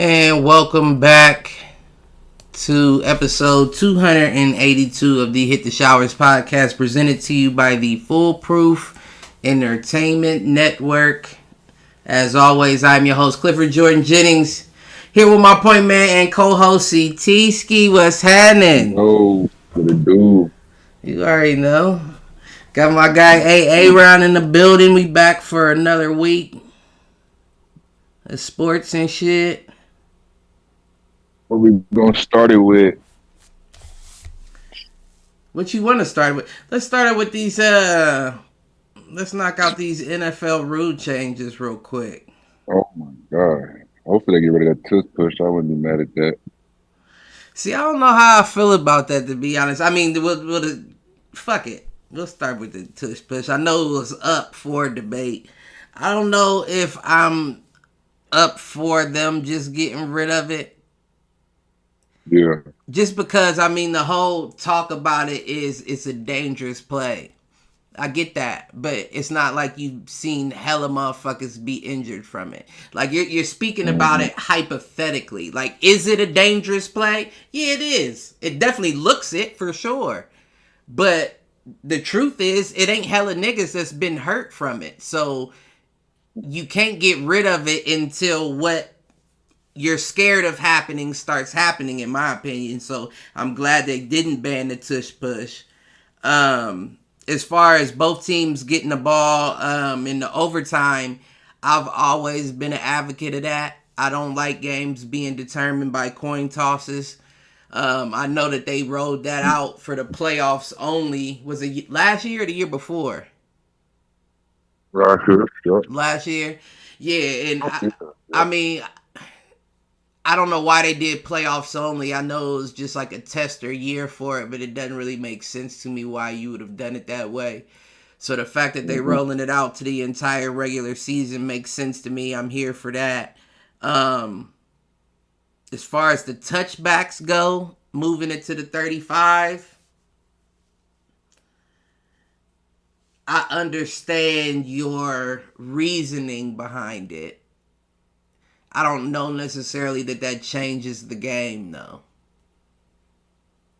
And welcome back to episode 282 of the Hit the Showers podcast, presented to you by the Foolproof Entertainment Network. As always, I'm your host, Clifford Jordan Jennings, here with my point man and co-host, CT Ski. What's happening? Oh, what it do? You already know. Got my guy AA round in the building. We back for another week of sports and shit. What we gonna start it with? What you want to start with? Let's start it with these. Let's knock out these NFL rule changes real quick. Oh my god! Hopefully they get rid of that tush push. I wouldn't be mad at that. See, I don't know how I feel about that, to be honest. I mean, fuck it. We'll start with the tush push. I know it was up for debate. I don't know if I'm up for them just getting rid of it. Yeah. Just because, I mean, the whole talk about it is it's a dangerous play. I get that, but it's not like you've seen hella motherfuckers be injured from it. Like, you're speaking about it hypothetically. Like, is it a dangerous play? Yeah, it is. It definitely looks it, for sure. But the truth is, it ain't hella niggas that's been hurt from it. So, you can't get rid of it until what you're scared of happening starts happening, in my opinion. So I'm glad they didn't ban the tush push. As far as both teams getting the ball in the overtime, I've always been an advocate of that. I don't like games being determined by coin tosses. I know that they rolled that out for the playoffs only. Was it last year or the year before? Last year. Yeah, and I mean, I don't know why they did playoffs only. I know it was just like a tester year for it, but it doesn't really make sense to me why you would have done it that way. So the fact that they're rolling it out to the entire regular season makes sense to me. I'm here for that. As far as the touchbacks go, moving it to the 35, I understand your reasoning behind it. I don't know necessarily that changes the game, though.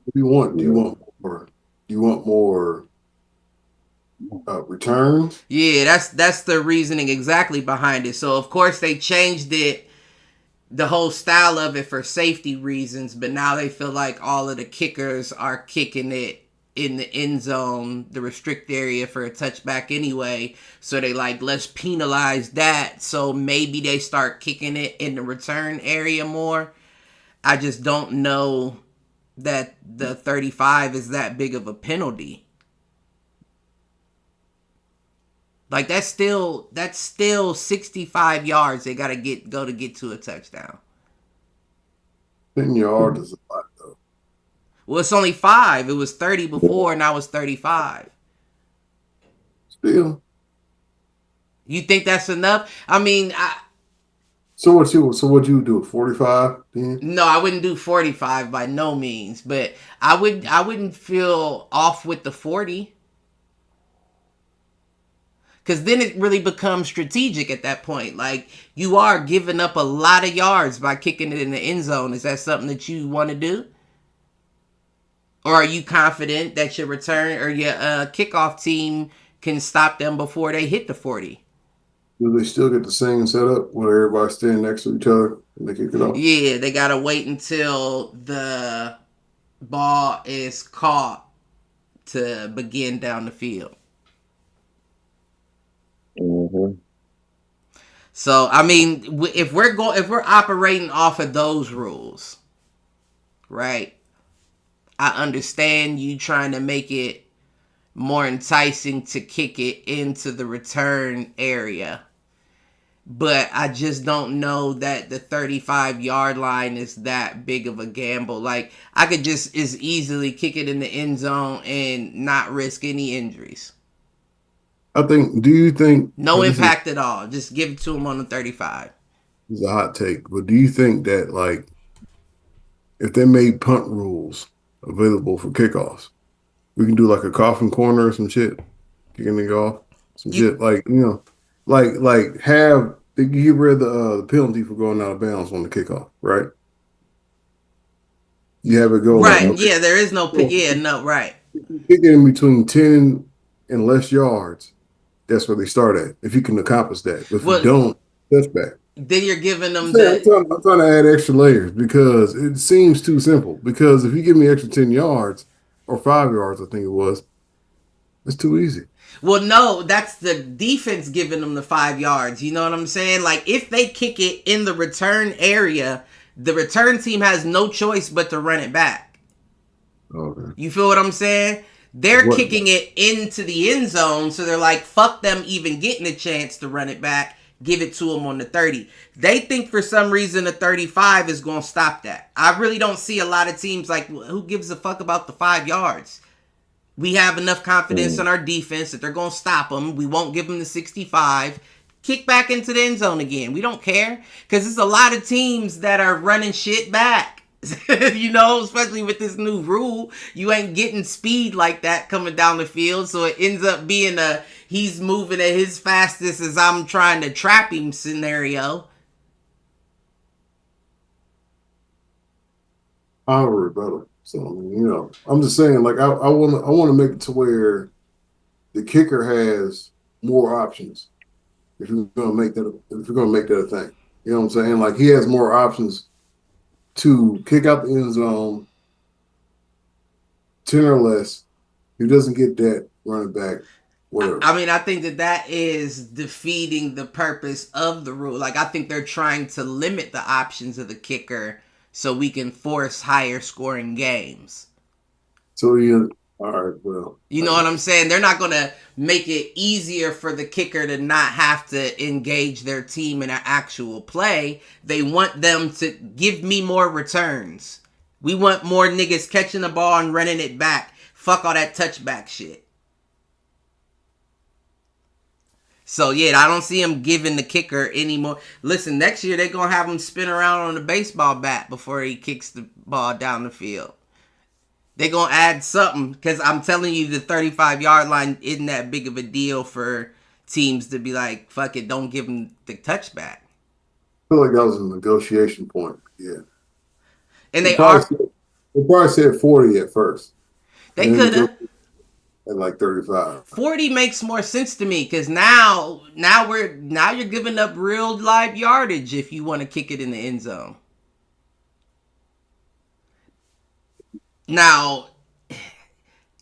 What do you want? Do you want more? Do you want more returns? Yeah, that's the reasoning exactly behind it. So of course they changed it, the whole style of it, for safety reasons, but now they feel like all of the kickers are kicking it in the end zone, the restrict area, for a touchback anyway. So they like, let's penalize that. So maybe they start kicking it in the return area more. I just don't know that the 35 is that big of a penalty. Like that's still 65 yards they gotta go to get to a touchdown. 10 yards is a lot, though. Well, it's only 5. It was 30 before, and now it's 35. Still. You think that's enough? I mean, So what you do? 45 then? no, I wouldn't do 45 by no means, but I wouldn't feel off with the 40. Because then it really becomes strategic at that point. Like, you are giving up a lot of yards by kicking it in the end zone. Is that something that you want to do? Or are you confident that your return or your kickoff team can stop them before they hit the 40? Do they still get the same setup where everybody standing next to each other and they kick it off? Yeah, they got to wait until the ball is caught to begin down the field. Mm-hmm. So I mean, if we're operating off of those rules, right? I understand you trying to make it more enticing to kick it into the return area, but I just don't know that the 35-yard line is that big of a gamble. Like, I could just as easily kick it in the end zone and not risk any injuries. Do you think no impact at all? Just give it to him on the 35. This is a hot take, but do you think that, like, if they made punt rules available for kickoffs, we can do like a coffin corner or some shit, kicking the off, some shit, like, like have You read the penalty for going out of bounds on the kickoff, right? You have it go like Right. Yeah, there is no yeah, no, right. kick it in between 10 and less yards. That's where they start at. If you can accomplish that, but if you Well, don't, that's bad. then you're giving them I'm trying to add extra layers because it seems too simple. Because if you give me extra 10 yards or 5 yards, I think it was, it's too easy. Well, no, that's the defense giving them the 5 yards. You know what I'm saying? Like, if they kick it in the return area, the return team has no choice but to run it back. Okay. You feel what I'm saying? They're kicking it into the end zone, so they're like, fuck them even getting a chance to run it back. Give it to them on the 30. They think for some reason the 35 is going to stop that. I really don't see a lot of teams like, who gives a fuck about the 5 yards? We have enough confidence in our defense that they're going to stop them. We won't give them the 65. Kick back into the end zone again. We don't care. Because there's a lot of teams that are running shit back. You know, especially with this new rule. You ain't getting speed like that coming down the field. So it ends up being he's moving at his fastest as I'm trying to trap him scenario. I'll rebuttal. So you know, I'm just saying, like I want to make it to where the kicker has more options. If you're gonna make that, a thing, you know what I'm saying? Like he has more options to kick out the end zone, 10 or less. He doesn't get that running back. Whatever. I mean, I think that is defeating the purpose of the rule. Like, I think they're trying to limit the options of the kicker so we can force higher scoring games. So yeah, all right, well. You know what I'm saying? They're not going to make it easier for the kicker to not have to engage their team in an actual play. They want them to give me more returns. We want more niggas catching the ball and running it back. Fuck all that touchback shit. So, yeah, I don't see him giving the kicker anymore. Listen, next year they're going to have him spin around on a baseball bat before he kicks the ball down the field. They're going to add something because I'm telling you the 35-yard line isn't that big of a deal for teams to be like, fuck it, don't give him the touchback. I feel like that was a negotiation point. Yeah. And they probably said 40 at first. They could have. At like 35. 40 makes more sense to me because now you're giving up real live yardage if you want to kick it in the end zone. Now,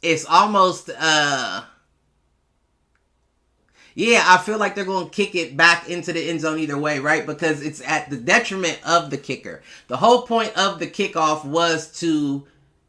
it's almost I feel like they're going to kick it back into the end zone either way, right? Because it's at the detriment of the kicker. The whole point of the kickoff was to,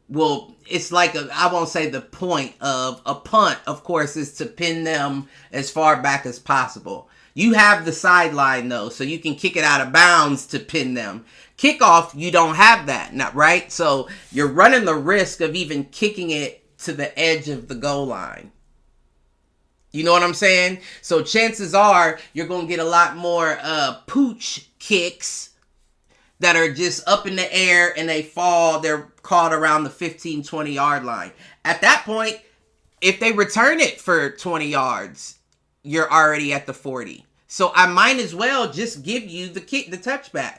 well, it's like I won't say the point of a punt, of course, is to pin them as far back as possible. You have the sideline, though, so you can kick it out of bounds to pin them. Kickoff, you don't have that, right? So you're running the risk of even kicking it to the edge of the goal line. You know what I'm saying? So chances are you're going to get a lot more pooch kicks that are just up in the air and they fall. They're caught around the 15, 20-yard line. At that point, if they return it for 20 yards, you're already at the 40. So I might as well just give you the touchback.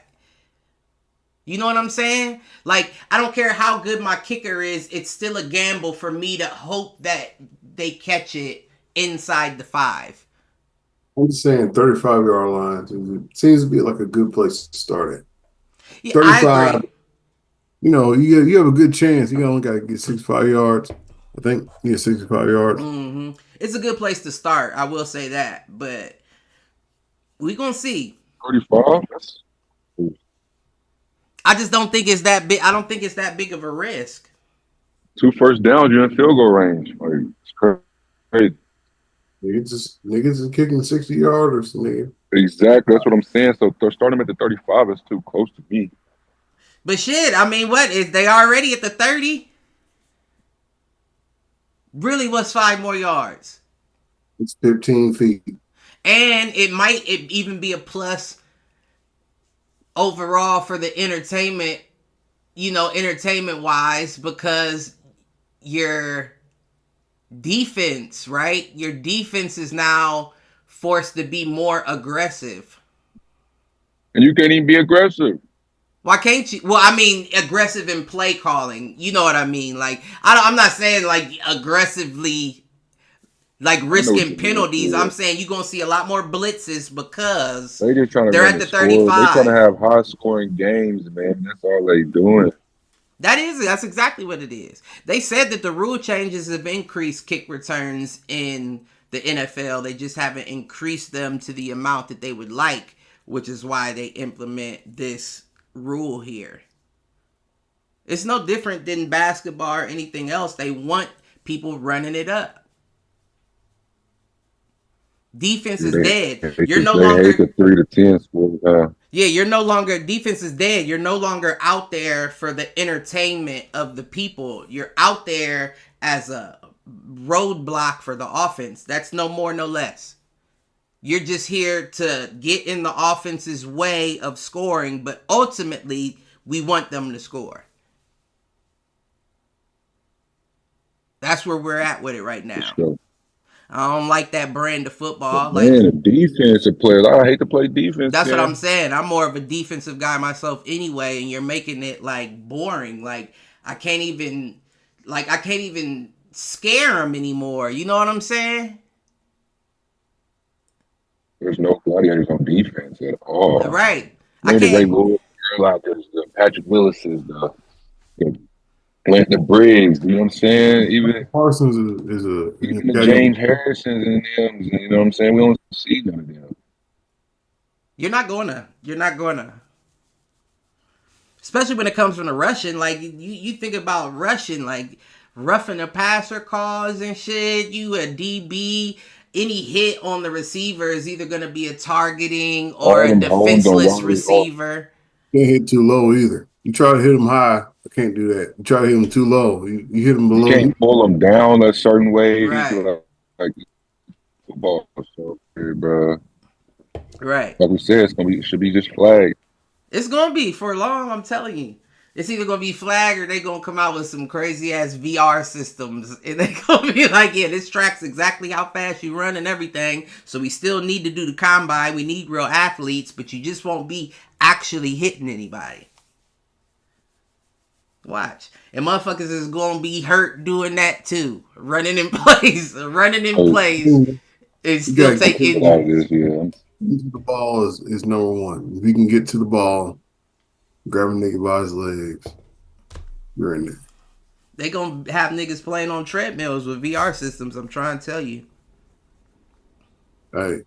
You know what I'm saying? Like, I don't care how good my kicker is. It's still a gamble for me to hope that they catch it inside the 5. I'm just saying 35-yard lines. It seems to be like a good place to start at. Yeah, 35, I agree. You know, you have a good chance. You only got to get 65 yards. I think you get 65 yards. Mm-hmm. It's a good place to start. I will say that. But we're going to see. 35? I just don't think it's that big. I don't think it's that big of a risk. 2 first downs, you're in field goal range. Like, it's crazy. Niggas is kicking 60-yarders, nigga. Exactly. That's what I'm saying. So starting at the 35 is too close to me. But shit, I mean, what is they already at the 30? Really, what's 5 more yards? It's 15 feet. And it might even be a plus overall for the entertainment, entertainment-wise, because your defense, right? Your defense is now forced to be more aggressive. And you can't even be aggressive. Why can't you? Well, I mean, aggressive in play calling. You know what I mean? Like, I'm not saying like aggressively, like I know what risking you mean. penalties. Yeah. I'm saying you're gonna see a lot more blitzes because They just trying to they're run at the the score. They trying to 35. have high scoring games, man. That's all they doing. That is it. That's exactly what it is. They said that the rule changes have increased kick returns in the NFL. They just haven't increased them to the amount that they would like, which is why they implement this rule here. It's no different than basketball or anything else. They want people running it up. Defense is dead. You're no They hate longer the 3 to 10 sport. Yeah, you're no longer defense is dead. You're no longer out there for the entertainment of the people. You're out there as a roadblock for the offense. That's no more, no less. You're just here to get in the offense's way of scoring, but ultimately, we want them to score. That's where we're at with it right now. Sure. I don't like that brand of football. Man, the defensive players, I hate to play defense. That's what I'm saying. I'm more of a defensive guy myself anyway, and you're making it like boring. Like I can't even scare them anymore. You know what I'm saying? There's no gladiators on defense at all. Right. I can't. Ray Lewis, out there, the Patrick Willis's, the Briggs. You know what I'm saying? Even Parsons is even the James Harrisons and them. You know what I'm saying? We don't see none of them. You're not gonna. Especially when it comes from the rushing. Like you think about rushing, like roughing the passer calls and shit. You a DB. Any hit on the receiver is either going to be a targeting or a defenseless receiver. Can't hit too low either. You try to hit them high, I can't do that. You try to hit them too low, you hit them below. You can't pull them down a certain way. Right. Like football, so bro. Right. Like we said, should be just flagged. It's gonna be for long. I'm telling you. It's either gonna be flag or they gonna come out with some crazy ass VR systems, and they gonna be like, "Yeah, this tracks exactly how fast you run and everything." So we still need to do the combine. We need real athletes, but you just won't be actually hitting anybody. Watch, and motherfuckers is gonna be hurt doing that too, running in place, and still take injuries. The ball is number one. If you can get to the ball. Grab a nigga by his legs. You're in there. They gonna have niggas playing on treadmills with VR systems. I'm trying to tell you. Hey,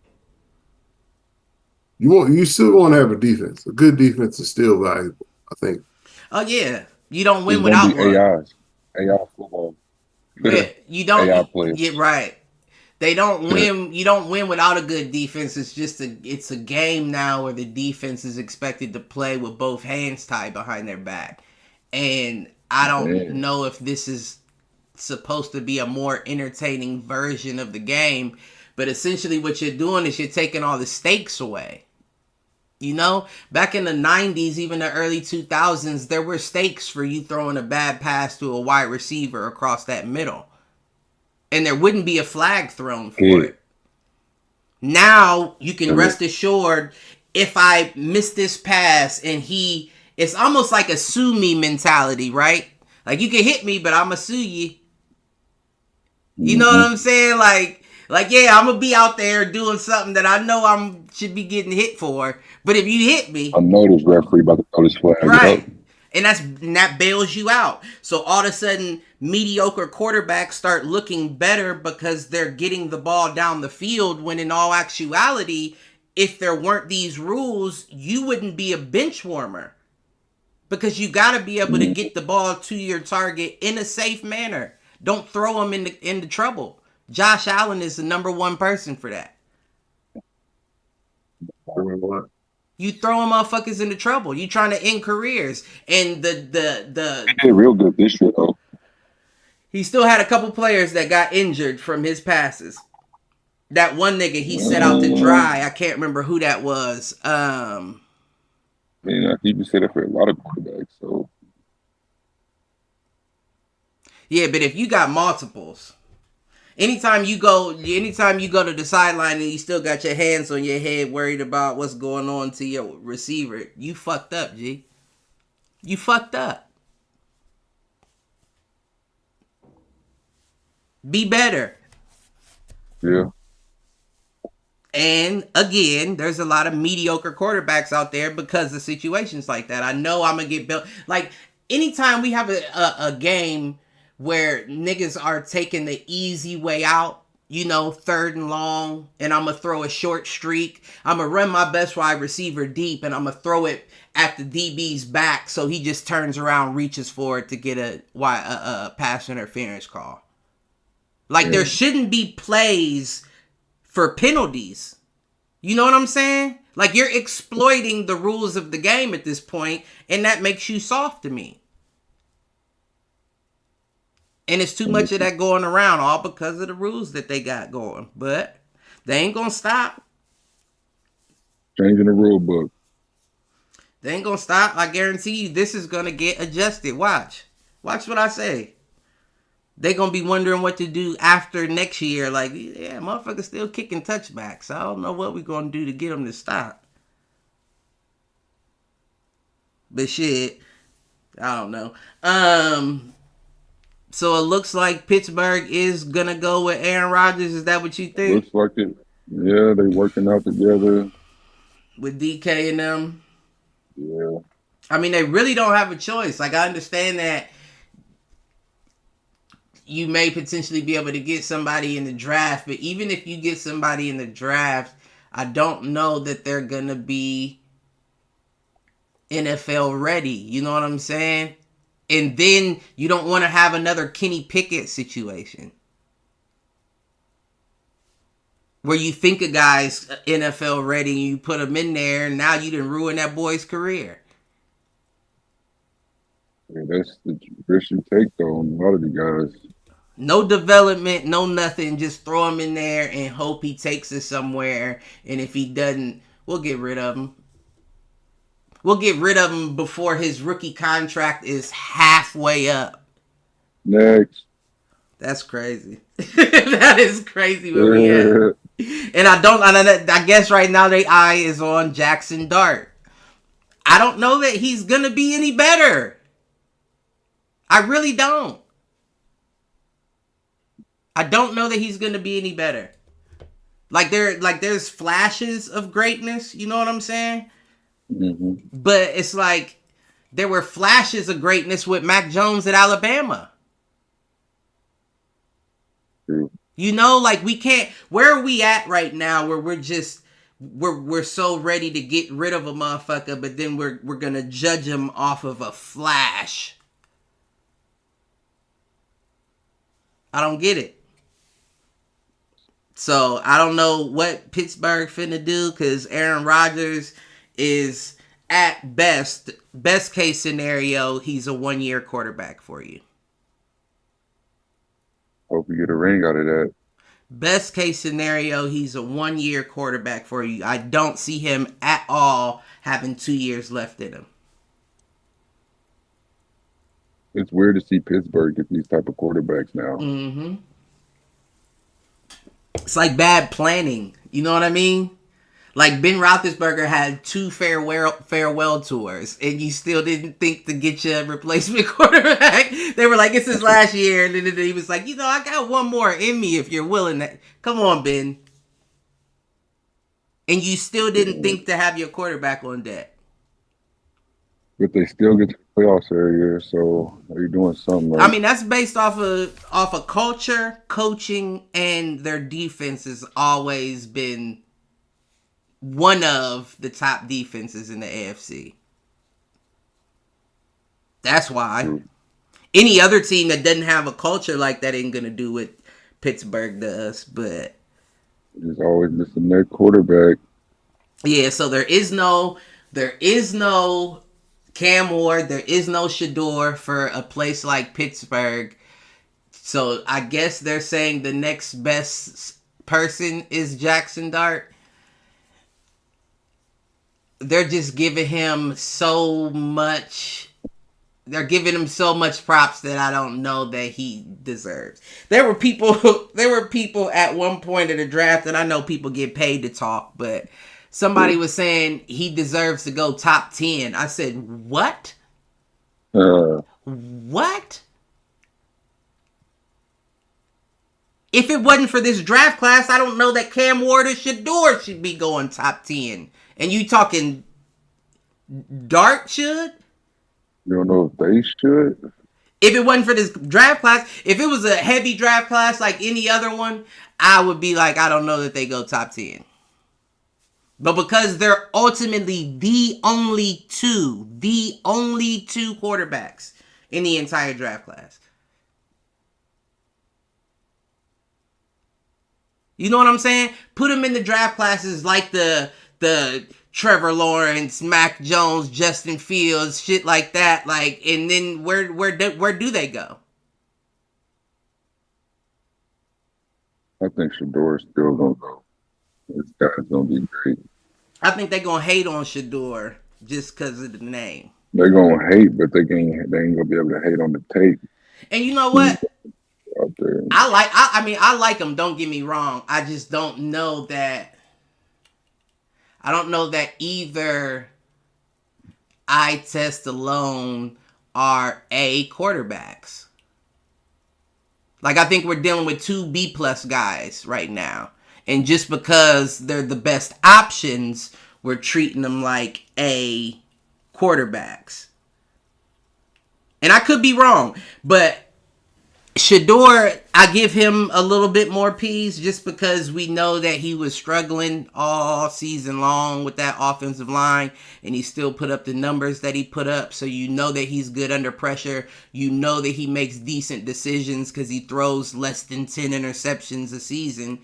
you still want to have a defense. A good defense is still valuable, I think. Oh yeah, you don't win without one. AI football. Yeah, you don't. AI players. Yeah, right. They don't win. You don't win without a good defense. It's a game now where the defense is expected to play with both hands tied behind their back, and I don't know if this is supposed to be a more entertaining version of the game. But essentially, what you're doing is you're taking all the stakes away. You know, back in the 90s, even the early 2000s, there were stakes for you throwing a bad pass to a wide receiver across that middle. And there wouldn't be a flag thrown for it. Now, you can rest assured, if I miss this pass and it's almost like a sue me mentality, right? Like, you can hit me, but I'm going to sue you. You know what I'm saying? Like, yeah, I'm going to be out there doing something that I know I should be getting hit for. But if you hit me... I know this referee about to throw this flag. Right. And that bails you out. So all of a sudden, mediocre quarterbacks start looking better because they're getting the ball down the field, when in all actuality, if there weren't these rules, you wouldn't be a bench warmer. Because you got to be able to get the ball to your target in a safe manner. Don't throw them into trouble. Josh Allen is the number one person for that. What? You throwing motherfuckers into trouble. You trying to end careers. And he did real good this year, though. He still had a couple players that got injured from his passes. That one nigga he set out to dry. I can't remember who that was. I mean, I think you said it for a lot of quarterbacks, so. Yeah, but if you got multiples, Anytime you go to the sideline and you still got your hands on your head, worried about what's going on to your receiver, you fucked up, G. You fucked up. Be better. Yeah. And again, there's a lot of mediocre quarterbacks out there because of situations like that. I know I'm gonna get built. Like anytime we have a game where niggas are taking the easy way out, you know, 3rd and long, and I'm gonna throw a short streak. I'm gonna run my best wide receiver deep, and I'm gonna throw it at the DB's back, so he just turns around, reaches for it to get a pass interference call. Like there shouldn't be plays for penalties. You know what I'm saying? Like you're exploiting the rules of the game at this point, and that makes you soft to me. And it's too much of that going around, all because of the rules that they got going. But they ain't gonna stop. Changing the rule book. They ain't gonna stop. I guarantee you this is gonna get adjusted. Watch what I say. They gonna be wondering what to do after next year. Like, yeah, motherfuckers still kicking touchbacks. I don't know what we gonna do to get them to stop. But shit, I don't know. So it looks like Pittsburgh is gonna go with Aaron Rodgers. Is that what you think? Looks like it. Yeah, they working out together. With DK and them. Yeah. I mean, they really don't have a choice. Like, I understand that you may potentially be able to get somebody in the draft, but even if you get somebody in the draft, I don't know that they're gonna be NFL ready. You know what I'm saying? And then you don't want to have another Kenny Pickett situation where you think a guy's NFL ready and you put him in there, and now you done ruin that boy's career. Yeah, that's the risk you take though on a lot of the guys. No development, no nothing. Just throw him in there and hope he takes us somewhere. And if he doesn't, we'll get rid of him. We'll get rid of him before his rookie contract is halfway up. Next. That's crazy. That is crazy where we at. And I guess right now their eye is on Jackson Dart. I don't know that he's going to be any better. I really don't. I don't know that he's going to be any better. There's flashes of greatness, you know what I'm saying? Mm-hmm. But it's like there were flashes of greatness with Mac Jones at Alabama. True. You know, like we can't. Where are we at right now? Where we're so ready to get rid of a motherfucker, but then we're gonna judge him off of a flash. I don't get it. So I don't know what Pittsburgh finna do, because Aaron Rodgers is at best case scenario, he's a 1-year quarterback for you. Hope you get a ring out of that. Best case scenario, he's a 1-year quarterback for you. I don't see him at all having 2 years left in him. It's weird to see Pittsburgh get these type of quarterbacks now. Mm-hmm. It's like bad planning. You know what I mean? Like Ben Roethlisberger had 2 farewell tours, and you still didn't think to get your replacement quarterback. They were like, it's his last year, and then he was like, I got one more in me if you're willing. Come on, Ben. And you still didn't think to have your quarterback on deck. But they still get to the playoffs every year, so are you doing something right? I mean, that's based off of culture, coaching, and their defense has always been one of the top defenses in the AFC. That's why. Any other team that doesn't have a culture like that ain't gonna do what Pittsburgh does. But there's always missing their quarterback. Yeah, so there is no Cam Ward, there is no Shador for a place like Pittsburgh. So I guess they're saying the next best person is Jackson Dart. They're just giving him so much they're giving him so much props that I don't know that he deserves. There were people at one point of the draft, and I know people get paid to talk, but somebody was saying he deserves to go top 10. I said, what? What? If it wasn't for this draft class, I don't know that Cam Ward or Shedeur should be going top 10. And you talking Dart should? You don't know if they should? If it wasn't for this draft class, if it was a heavy draft class like any other one, I would be like, I don't know that they go top 10. But because they're ultimately the only two quarterbacks in the entire draft class. You know what I'm saying? Put them in the draft classes like the Trevor Lawrence, Mac Jones, Justin Fields, shit like that. Like, and then where do they go? I think Shedeur still gonna go. This guy's gonna be great. I think they're gonna hate on Shedeur just because of the name. They're gonna hate, but they ain't gonna be able to hate on the tape. And you know what? Out there. I like him. Don't get me wrong. I just don't know that. I don't know that either eye test alone are A quarterbacks. Like, I think we're dealing with 2 B+ guys right now. And just because they're the best options, we're treating them like A quarterbacks. And I could be wrong, but Shedeur, I give him a little bit more peace just because we know that he was struggling all season long with that offensive line, and he still put up the numbers that he put up. So you know that he's good under pressure. You know that he makes decent decisions because he throws less than 10 interceptions a season.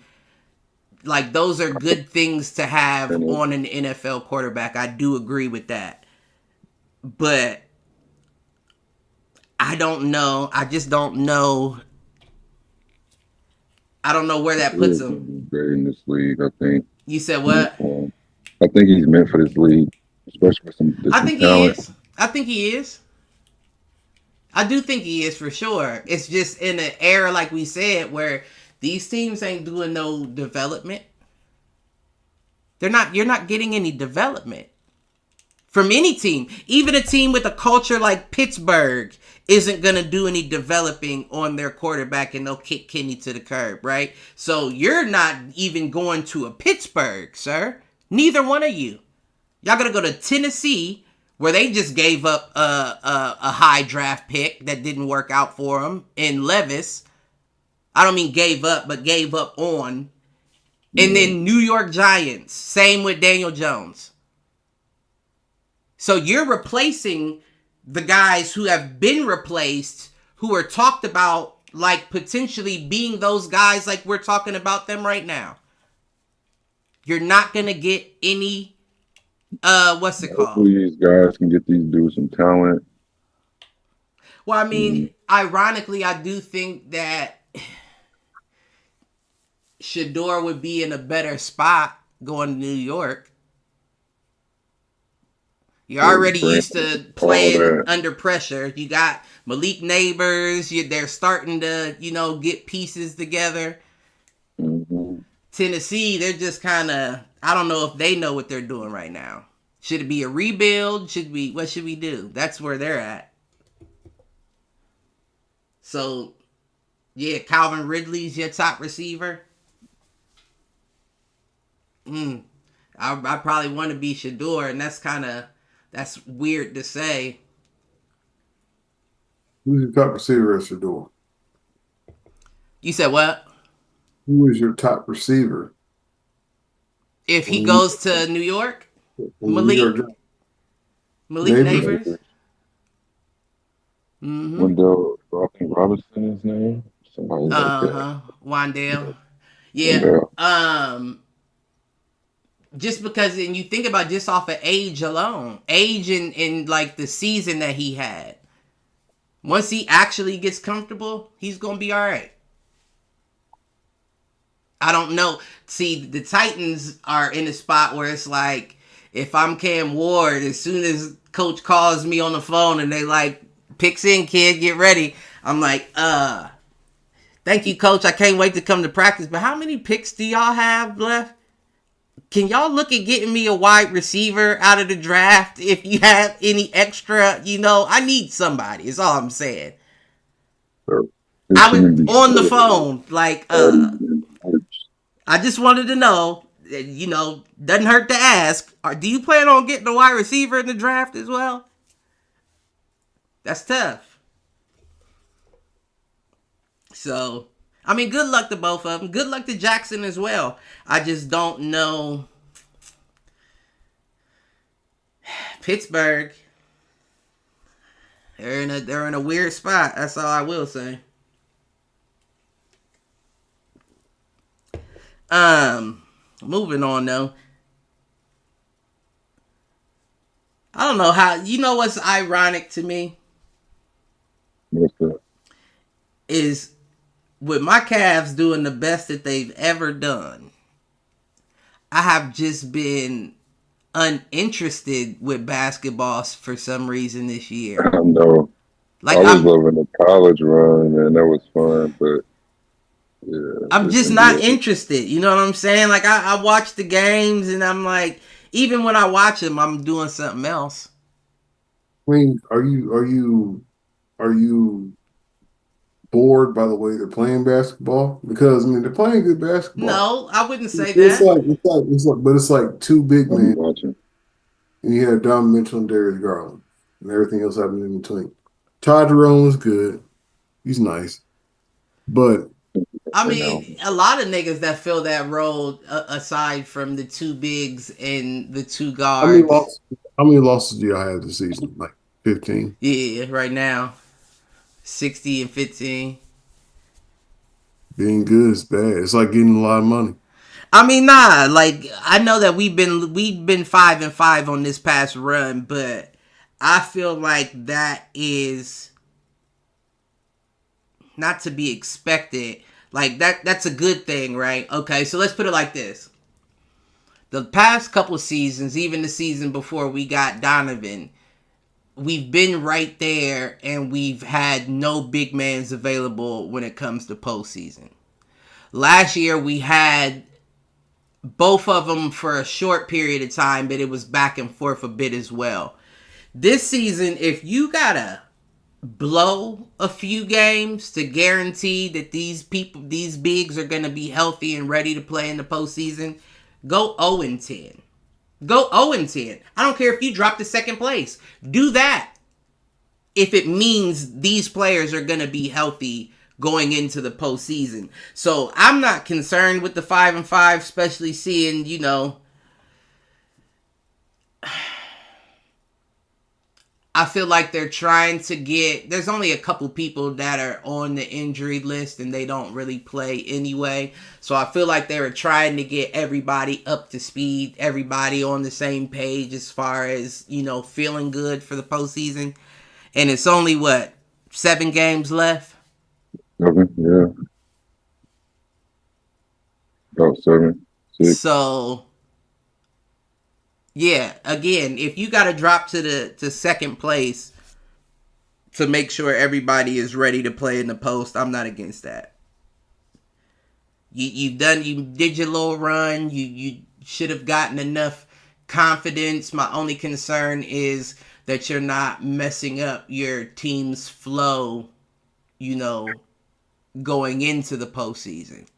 Like, those are good things to have on an NFL quarterback. I do agree with that. But I don't know. I just don't know. I don't know where that puts him. Great in this league, I think. You said what? I think he's meant for this league, especially with some I think talent. he is. I think he is. I do think he is for sure. It's just in an era, like we said, where these teams ain't doing no development. You're not getting any development from any team. Even a team with a culture like Pittsburgh isn't going to do any developing on their quarterback, and they'll kick Kenny to the curb, right? So you're not even going to a Pittsburgh, sir. Neither one of you. Y'all going to go to Tennessee, where they just gave up a high draft pick that didn't work out for them in Levis. I don't mean gave up, but gave up on. And then New York Giants, same with Daniel Jones. So you're replacing the guys who have been replaced, who are talked about like potentially being those guys like we're talking about them right now. You're not going to get any, what's it called? Hopefully these guys can get these dudes some talent. Well, I mean, ironically, I do think that Shedeur would be in a better spot going to New York. You're already used to playing under pressure. You got Malik Neighbors. They're starting to, get pieces together. Mm-hmm. Tennessee, they're just kind of, I don't know if they know what they're doing right now. Should it be a rebuild? What should we do? That's where they're at. So, yeah, Calvin Ridley's your top receiver. I probably want to be Shedeur, and that's weird to say. Who's your top receiver at Shedeur? You said what? Who is your top receiver? If he goes to New York? Malik Neighbors? Mm-hmm. Wendell Robinson, his name? Somebody like that. Wandale. Yeah. Wendell. Just because, and you think about just off of age alone, age in like the season that he had. Once he actually gets comfortable, he's going to be all right. I don't know. See, the Titans are in a spot where it's like, if I'm Cam Ward, as soon as coach calls me on the phone and they like, Picks in, kid. Get ready. I'm like, thank you, coach. I can't wait to come to practice. But how many picks do y'all have left? Can y'all look at getting me a wide receiver out of the draft if you have any extra? I need somebody. Is all I'm saying. I was on the phone. Like, I just wanted to know, doesn't hurt to ask. Do you plan on getting a wide receiver in the draft as well? That's tough. So, I mean, good luck to both of them. Good luck to Jackson as well. I just don't know. Pittsburgh. They're in a weird spot. That's all I will say. Moving on though. I don't know how. What's ironic to me? What's that? Is with my Cavs doing the best that they've ever done, I have just been uninterested with basketball for some reason this year. I know. Like, I was loving the college run, and that was fun, but yeah, I'm just not interested. You know what I'm saying? Like, I watch the games, and I'm like, even when I watch them, I'm doing something else. I mean, are you bored by the way they're playing basketball? Because I mean, they're playing good basketball. No, I wouldn't say It's that. but it's like two big men, watching. and you have Don Mitchell and Darius Garland, and everything else happening in between. Todd Jerome is good. He's nice, but I mean, a lot of niggas that fill that role, aside from the two bigs and the two guards. How many losses do y'all have this season? Like 15? Yeah, right now, 60 and 15. Being good is bad. It's like getting a lot of money. I mean, nah. Like, I know that we've been 5-5 on this past run, but I feel like that is not to be expected. Like, that's a good thing, right? Okay, so let's put it like this. The past couple seasons, even the season before we got Donovan, we've been right there, and we've had no big mans available when it comes to postseason. Last year, we had both of them for a short period of time, but it was back and forth a bit as well. This season, if you gotta blow a few games to guarantee that these bigs are gonna be healthy and ready to play in the postseason, go 0-10. Go 0-10. I don't care if you drop to second place. Do that if it means these players are gonna be healthy going into the postseason. So I'm not concerned with the 5-5, especially seeing, I feel like they're trying to there's only a couple people that are on the injury list and they don't really play anyway. So I feel like they were trying to get everybody up to speed, everybody on the same page as far as, feeling good for the postseason. And it's only 7 games left? Okay, yeah. About 7, 6. So, yeah, again, if you got to drop to second place to make sure everybody is ready to play in the post, I'm not against that. You did your little run. You should have gotten enough confidence. My only concern is that you're not messing up your team's flow, going into the postseason.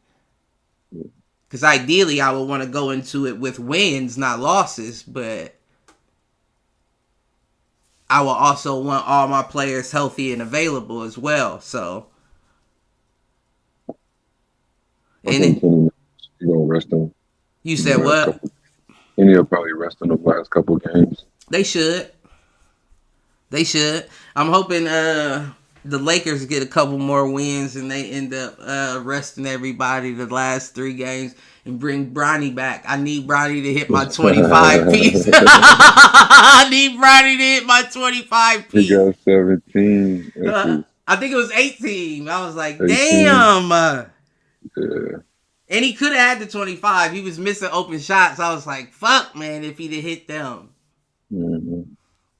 Because ideally, I would want to go into it with wins, not losses. But I will also want all my players healthy and available as well. So, you gonna rest them. You said what? And you'll probably rest them the last couple games. They should. I'm hoping the Lakers get a couple more wins and they end up resting everybody the last 3 games and bring Bronny back. I need Bronny to hit my 25 piece. I need Bronny to hit my 25 piece. He got 17. I think it was 18. I was like, 18. damn. Yeah. And he could have had the 25. He was missing open shots. I was like, fuck, man, if he'd have hit them. Mm-hmm.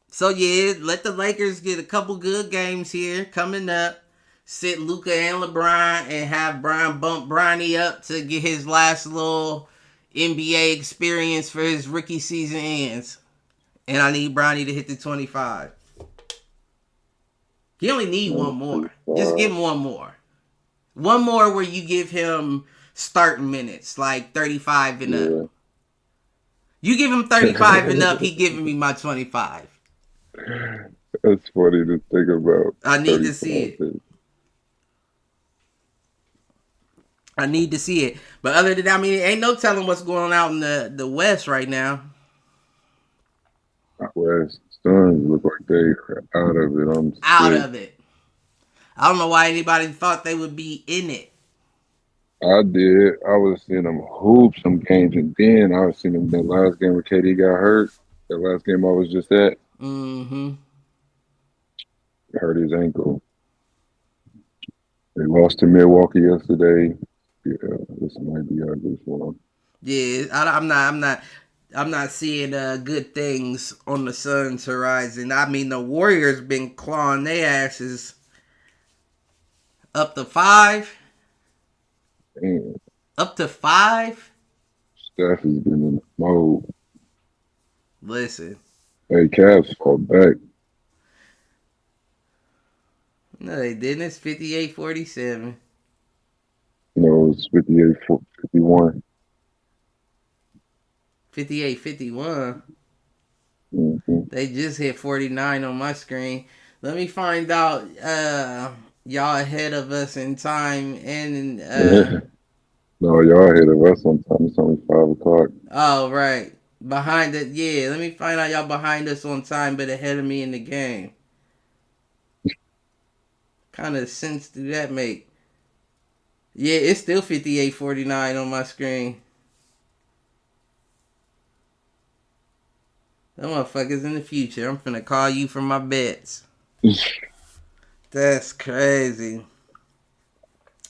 So yeah, let the Lakers get a couple good games here coming up. Sit Luka and LeBron and have Brian bump Bronny up to get his last little NBA experience for his rookie season ends. And I need Bronny to hit the 25. He only need one more. Just give him one more. One more where you give him starting minutes, like 35 and up. You give him 35 and up, he giving me my 25. That's funny to think about. I need to see it. I need to see it. But other than that, I mean, ain't no telling what's going on out in the West right now. West Suns look like they are out of it. I'm out sick. of it. I don't know why anybody thought they would be in it. I did. I was seeing them hoop some games, and then I was seeing them that last game where KD got hurt. That last game I was just at. Mm-hmm. Hurt his ankle. They lost to Milwaukee yesterday. Yeah, this might be ugly for them. Yeah, I'm not seeing good things on the Suns' horizon. I mean, the Warriors been clawing their asses up to 5. Damn. Up to 5. Steph has been in the mode. Listen. Hey, Cavs fought back. No, they didn't. It's 58-47. No, it's 58-51. 58-51. Mm-hmm. They just hit 49 on my screen. Let me find out y'all ahead of us in time and No, y'all ahead of us on time. It's only 5 o'clock. oh right. Behind it, yeah. Let me find out y'all behind us on time but ahead of me in the game. Kind of sense do that make? Yeah, it's still 58-49 on my screen. Them motherfuckers in the future. I'm finna call you for my bets. That's crazy.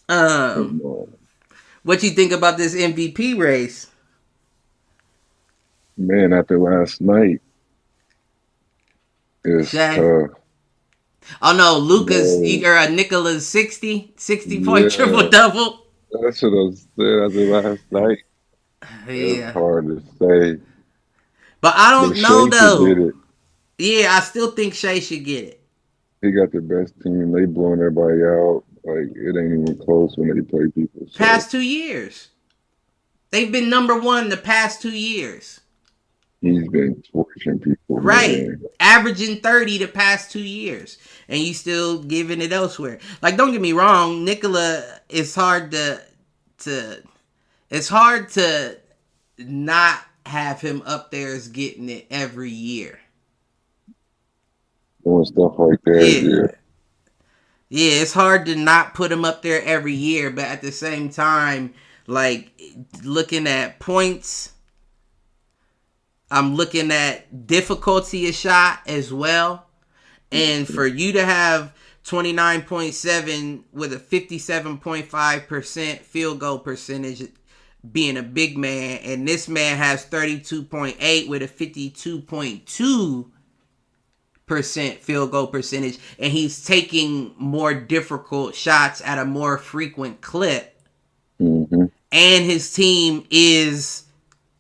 What you think about this MVP race? Man, after last night, it's tough. Oh no, Luka's or Nicola's 60 point triple double. That's what I said after last night. Yeah, it's hard to say. But I don't know though. Get it. Yeah, I still think Shea should get it. He got the best team. They blowing everybody out. Like it ain't even close when they play people. So. Past 2 years, they've been number 1 the past 2 years. He's been torching people. Right. Man. Averaging 30 the past 2 years. And you still giving it elsewhere. Like, don't get me wrong, Nikola, it's hard to not have him up there as getting it every year. Doing stuff like that, Yeah, it's hard to not put him up there every year, but at the same time, like, looking at points, I'm looking at difficulty of shot as well. And for you to have 29.7 with a 57.5% field goal percentage being a big man, and this man has 32.8 with a 52.2% field goal percentage, and he's taking more difficult shots at a more frequent clip. Mm-hmm. And his team is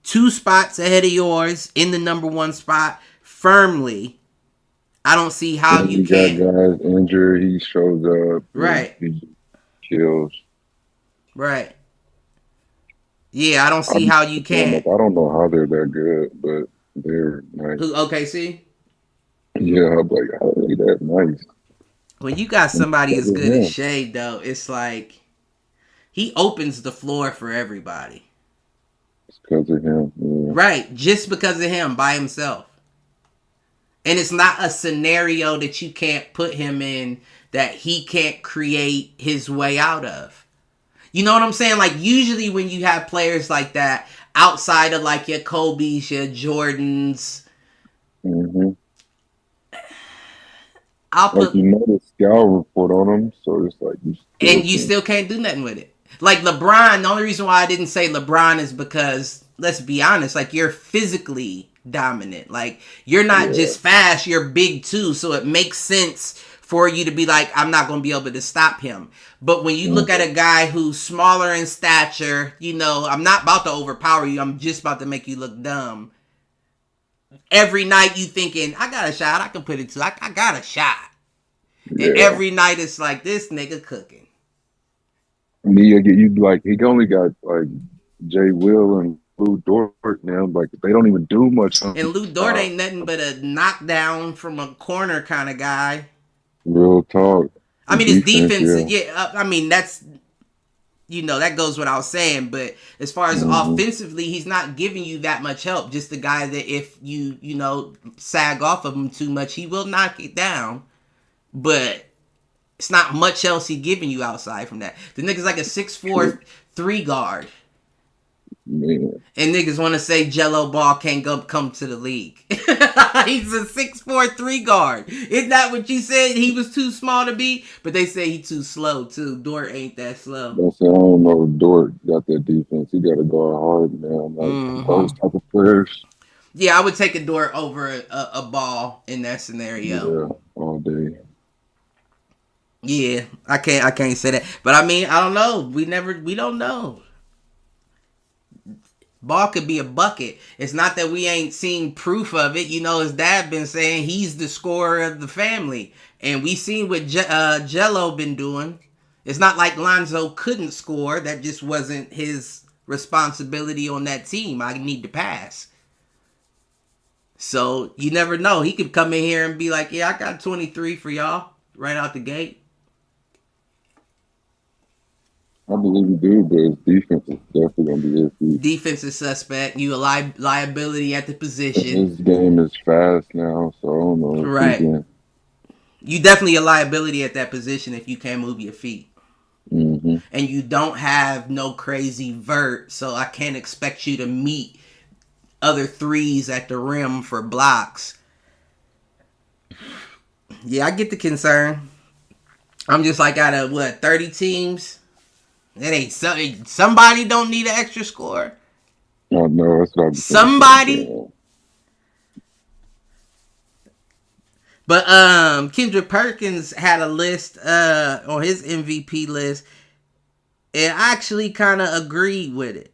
2 spots ahead of yours in the number 1 spot firmly. I don't see how you can. He got guys injured. He shows up. Right. He kills. Right. Yeah, I don't see how you can. I don't know how they're that good, but they're nice. OKC? Yeah, I'm like, how are they that nice? When you got somebody as good as Shea, though, it's like he opens the floor for everybody. It's because of him. Yeah. Right. Just because of him by himself. And it's not a scenario that you can't put him in that he can't create his way out of. You know what I'm saying? Like, usually when you have players like that, outside of like your Kobe's, your Jordans, mm-hmm. I'll put, like, you know the scout report on him, so it's like you still can't do nothing with it. Like LeBron, the only reason why I didn't say LeBron is because let's be honest, like you're physically dominant. Like you're not Yeah. just fast, you're big too. So it makes sense for you to be like, I'm not going to be able to stop him. But when you look at a guy who's smaller in stature, you know, I'm not about to overpower you. I'm just about to make you look dumb. Every night you thinking, I got a shot. I can put it to. I got a shot. Yeah. And every night it's like, this nigga cooking. And you like he only got like Jay Will and Lou Dort now. Like they don't even do much. And Lou Dort ain't nothing but a knockdown from a corner kind of guy. Real talk. I mean, his defense, yeah. I mean, that's, you know, that goes without saying. But as far as offensively, he's not giving you that much help. Just the guy that if you know, sag off of him too much, he will knock it down. But it's not much else he giving you outside from that. The nigga's like a 6'4" 3 guard. Man. And niggas want to say Jello Ball can't come to the league. He's a 6'4" 3 guard. Isn't that what you said? He was too small to be? But they say he too slow, too. Dort ain't that slow. I don't know if Dort got that defense. He got to guard hard now. Like those type of players. Yeah, I would take a Dort over a Ball in that scenario. Yeah, all day. Yeah, I can't say that. But I mean, I don't know. We don't know. Ball could be a bucket. It's not that we ain't seen proof of it. You know, his dad been saying he's the scorer of the family. And we seen what Jello been doing. It's not like Lonzo couldn't score. That just wasn't his responsibility on that team. I need to pass. So, you never know. He could come in here and be like, yeah, I got 23 for y'all right out the gate. I believe he do, but his defense is definitely going to be iffy. Defense is suspect. You a liability at the position. His game is fast now, so I don't know. Right. You definitely a liability at that position if you can't move your feet. Mm-hmm. And you don't have no crazy vert, so I can't expect you to meet other threes at the rim for blocks. Yeah, I get the concern. I'm just like, out of 30 teams? That ain't somebody don't need an extra score. Oh no, that's what I'm saying. Somebody. But Kendrick Perkins had a list on his MVP list, and I actually kind of agreed with it.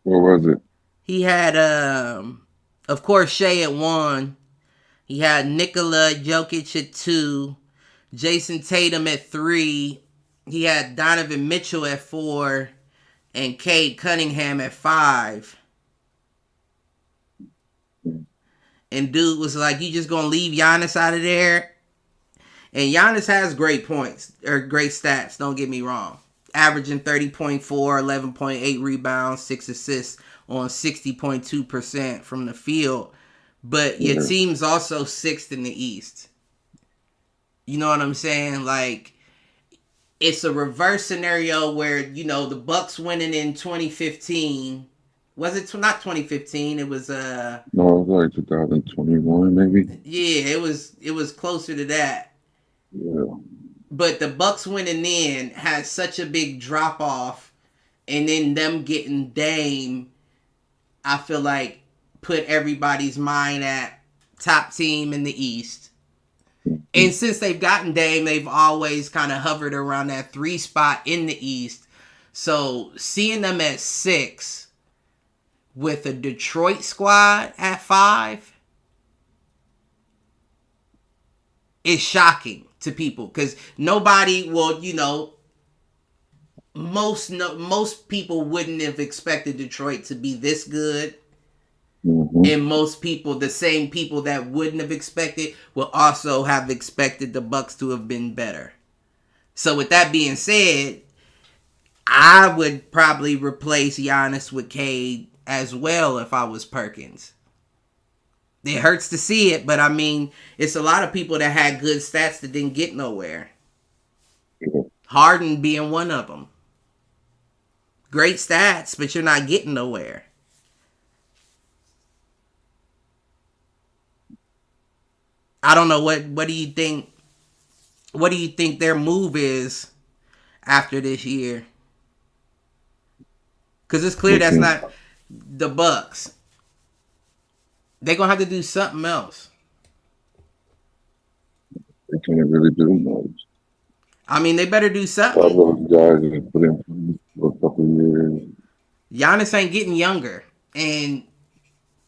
What was it? He had, of course, Shea at 1. He had Nikola Jokic at 2. Jason Tatum at 3. He had Donovan Mitchell at 4. And Cade Cunningham at 5. And dude was like, you just gonna leave Giannis out of there? And Giannis has great points, or great stats, don't get me wrong. Averaging 30.4, 11.8 rebounds, 6 assists on 60.2% from the field. But your team's also 6th in the East. You know what I'm saying? Like, it's a reverse scenario where, you know, the Bucks winning in 2015. Was it not 2015? It was no, it was like 2021 maybe. Yeah, it was closer to that. Yeah. But the Bucks winning then had such a big drop off, and then them getting Dame, I feel like put everybody's mind at top team in the East. And since they've gotten Dame, they've always kind of hovered around that 3 spot in the East. So seeing them at 6 with a Detroit squad at 5 is shocking to people, because nobody will, you know, most people wouldn't have expected Detroit to be this good. Mm-hmm. And most people, the same people that wouldn't have expected, will also have expected the Bucks to have been better. So with that being said, I would probably replace Giannis with Cade as well if I was Perkins. It hurts to see it, but I mean, it's a lot of people that had good stats that didn't get nowhere. Harden being one of them. Great stats, but you're not getting nowhere. I don't know, what do you think? What do you think their move is after this year? Because it's clear What that's team? not the Bucks. They're going to have to do something else. They can't really do much. I mean, they better do All something. those guys have put in place for a couple of years. Giannis ain't getting younger. And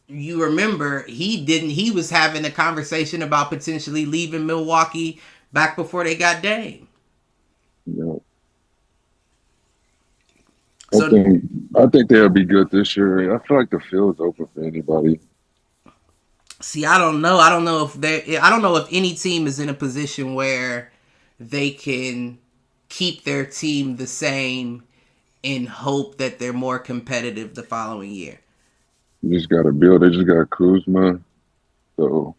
you remember, he was having a conversation about potentially leaving Milwaukee back before they got Dame. Yeah. So, I think they'll be good this year. I feel like the field's open for anybody. see, I don't know. I don't know if any team is in a position where they can keep their team the same and hope that they're more competitive the following year. You just got to build. They just got Kuzma. So,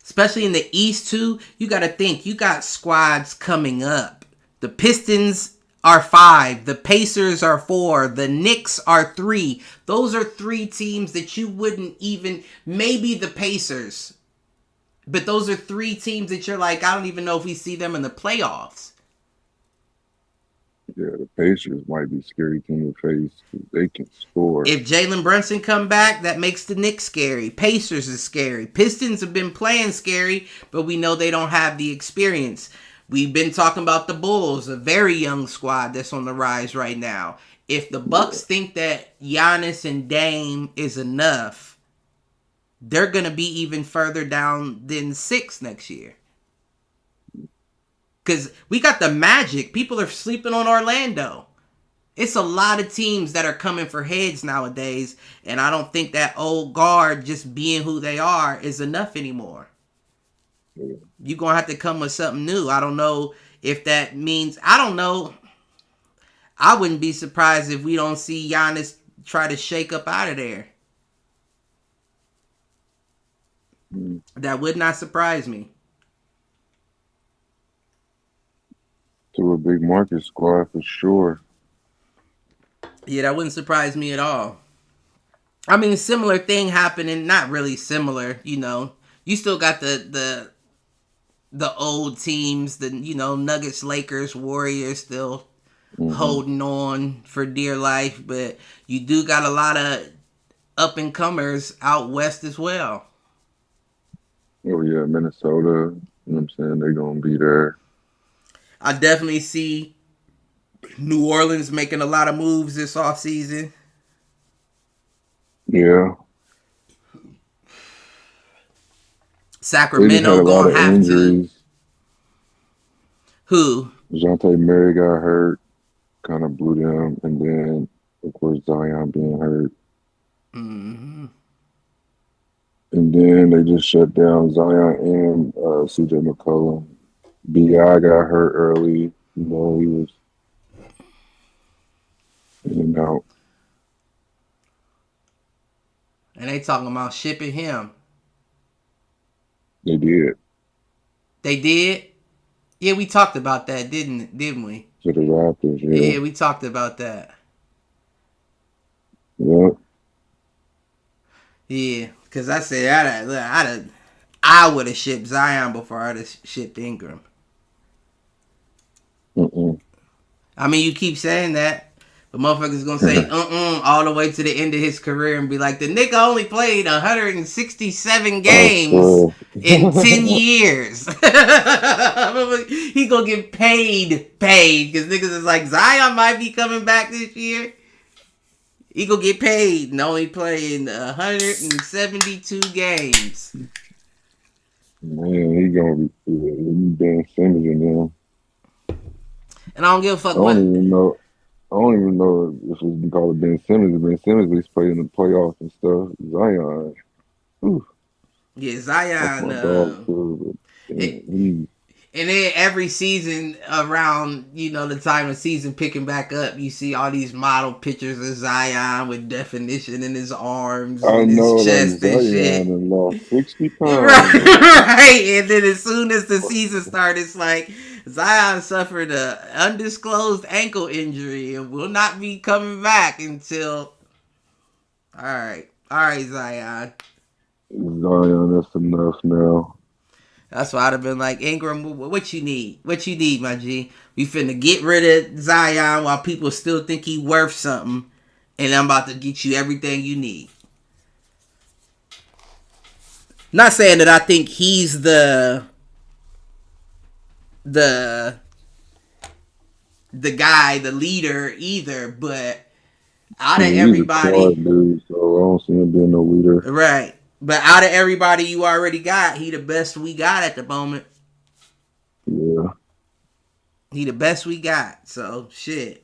Especially in the East, too, you got to think. You got squads coming up. The Pistons are 5. The Pacers are 4. The Knicks are 3. Those are 3 teams that you wouldn't even... Maybe the Pacers. But those are 3 teams that you're like, I don't even know if we see them in the playoffs. yeah, the Pacers might be a scary team to face. They can score. If Jalen Brunson come back, that makes the Knicks scary. Pacers is scary. Pistons have been playing scary, but we know they don't have the experience. We've been talking about the Bulls, a very young squad that's on the rise right now. If the Bucks think that Giannis and Dame is enough, they're going to be even further down than 6 next year. Because we got the Magic. People are sleeping on Orlando. It's a lot of teams that are coming for heads nowadays, and I don't think that old guard just being who they are is enough anymore. You're going to have to come with something new. I don't know if that means... I don't know. I wouldn't be surprised if we don't see Giannis try to shake up out of there. That would not surprise me. To a big market squad for sure. Yeah, that wouldn't surprise me at all. I mean, similar thing happening, not really similar, you know. You still got the old teams, the Nuggets, Lakers, Warriors still holding on for dear life, but you do got a lot of up and comers out west as well. Oh yeah, Minnesota. You know what I'm saying? They're gonna be there. I definitely see New Orleans making a lot of moves this offseason. Yeah. Sacramento gonna have injuries. To. Who? DeJounte Murray got hurt, kind of blew them, and then of course Zion being hurt. Mm-hmm. And then they just shut down Zion and CJ McCollum. B.I. got hurt early. You know, he was in and out. And they talking about shipping him. They did. They did? Yeah, we talked about that, didn't we? To the Raptors, yeah. Yeah, we talked about that. Yep. Yeah, because I said I would have shipped Zion before I'd have shipped Ingram. I mean, you keep saying that, but motherfuckers gonna say all the way to the end of his career and be like, the nigga only played 167 games in 10 years. He gonna get paid, because niggas is like, Zion might be coming back this year. He gonna get paid and only playing 172 games. Man, he gonna be Ben Simmons in them. And I don't give a fuck I don't even know if we can call it Ben Simmons. Ben Simmons at least played in the playoffs and stuff. Zion. Whew. Yeah, Zion. And then every season around, the time of season picking back up, you see all these model pictures of Zion with definition in his arms and his chest and shit. And lost 60 pounds. Right. And then as soon as the season started, it's like Zion suffered an undisclosed ankle injury and will not be coming back until. All right, Zion. Zion, that's enough now. That's why I'd have been like, Ingram, what you need? What you need, my G? We finna get rid of Zion while people still think he worth something. and I'm about to get you everything you need. Not saying that I think he's the guy, the leader either, but out of He's a everybody, quiet dude, so I don't see him being no leader. right? But out of everybody you already got, he the best we got at the moment. Yeah. He the best we got. So shit.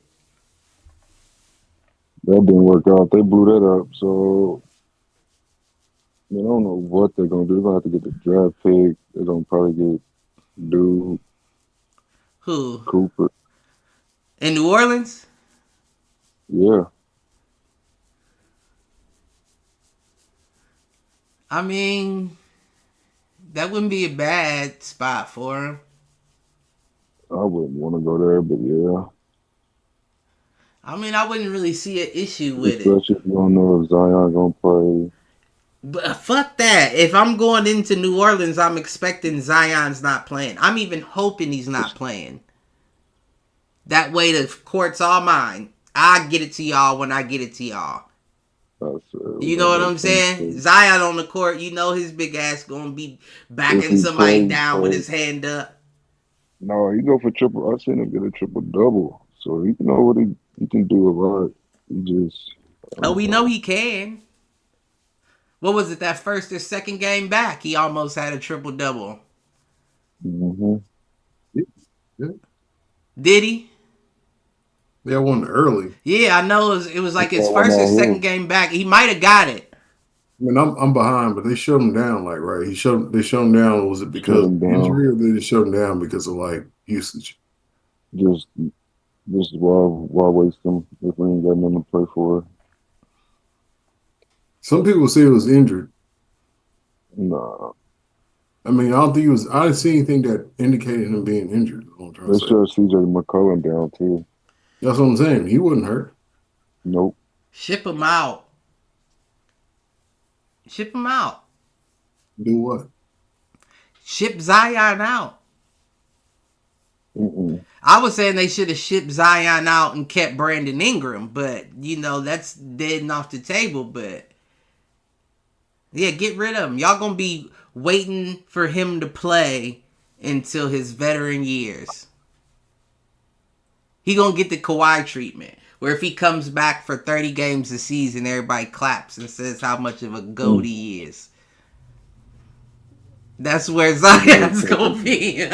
That didn't work out. They blew that up. So I don't know what they're gonna do. They're gonna have to get the draft pick. They're gonna probably get dude Who? Cooper. In New Orleans? Yeah. I mean, that wouldn't be a bad spot for him. I wouldn't want to go there, but yeah. I mean, I wouldn't really see an issue with it. Especially if you don't know if Zion gonna play. But fuck that. If I'm going into New Orleans, I'm expecting Zion's not playing. I'm even hoping he's not playing. That way the court's all mine. I get it to y'all when I get it to y'all. You know what I'm saying? Zion on the court, you know his big ass gonna be backing somebody down with his hand up. No, he go for triple. I seen him get a triple double, so he know what he can do a lot. He just. Oh, we know he can. What was it? That first or second game back, he almost had a triple double. Mm-hmm. Yeah. Did he? Yeah, one early. Yeah, I know it was like his first or second game back. He might have got it. I mean, I'm behind, but they shut him down. Like, right? They shut him down. Was it because of injury, or they just shut him down because of like usage? Just why waste them if we ain't got nothing to play for? Some people say it was injured. Nah. I mean, I don't think he was. I didn't see anything that indicated him being injured. They shut CJ McCollum down too. That's what I'm saying. He wasn't hurt. Nope. Ship him out. Ship him out. Do what? Ship Zion out. Mm-mm. I was saying they should have shipped Zion out and kept Brandon Ingram, but you know that's dead and off the table. But yeah, get rid of him. Y'all gonna be waiting for him to play until his veteran years. He gonna get the Kawhi treatment, where if he comes back for 30 games a season, everybody claps and says how much of a goat he is. That's where Zion's gonna be.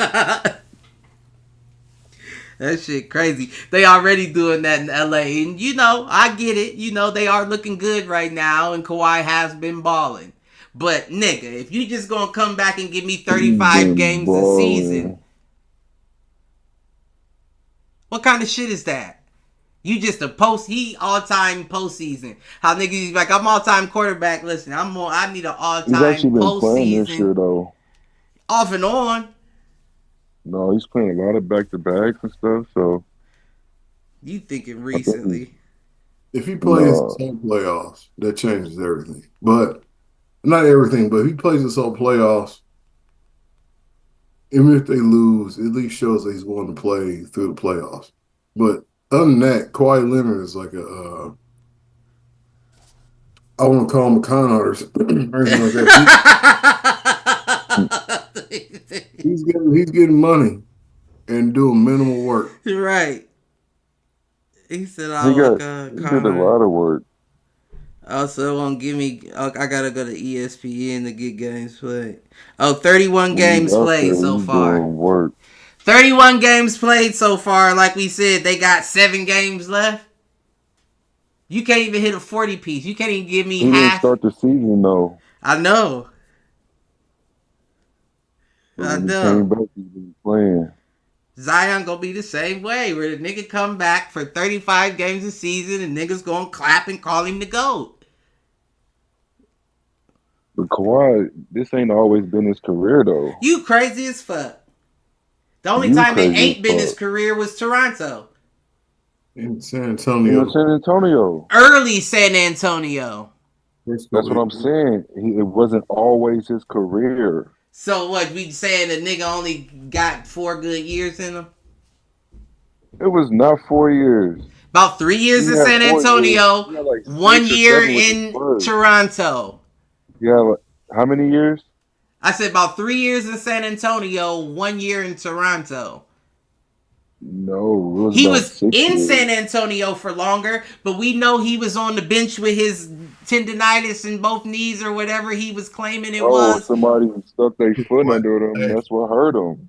That shit crazy. They already doing that in LA, and you know, I get it. You know, they are looking good right now, and Kawhi has been balling. But nigga, if you just gonna come back and give me 35 games a season, what kind of shit is that? You just he all-time postseason. How niggas be like, I'm all-time quarterback. Listen, I need an all-time postseason. He's actually been playing this year though. Off and on. No, he's playing a lot of back-to-backs and stuff. So you thinking recently? If he plays some playoffs, that changes everything. But not everything. But if he plays this whole playoffs, even if they lose, it at least shows that he's willing to play through the playoffs. But other than that, Kawhi Leonard is like I want to call him a con artist or anything like that. He's getting money and doing minimal work. Right. He said, he did a lot of work. Also, won't give me. I gotta go to ESPN to get games played. 31 games played so far. 31 games played so far. Like we said, they got 7 games left. You can't even hit a 40 piece. You can't even give me half. He didn't start the season though. I know. When he came back, he's been playing. Zion gonna be the same way, where the nigga come back for 35 games a season and niggas gonna clap and call him the GOAT. But Kawhi, this ain't always been his career though. You crazy as fuck. The only time it ain't been his career was Toronto. In San Antonio. Early San Antonio. That's what I'm saying. It wasn't always his career. So what, we saying the nigga only got 4 good years in him? It was not 4 years. About 3 years He in had San 4 years. Antonio, He had like 1 6 or year 7 with the in Spurs. Toronto. Yeah, like, how many years? I said about 3 years in San Antonio, 1 year in Toronto. No, it was He about was 6 in years. San Antonio for longer, but we know he was on the bench with his tendonitis in both knees or whatever he was claiming it Oh, was. somebody stuck their foot What? under them. That's what hurt him.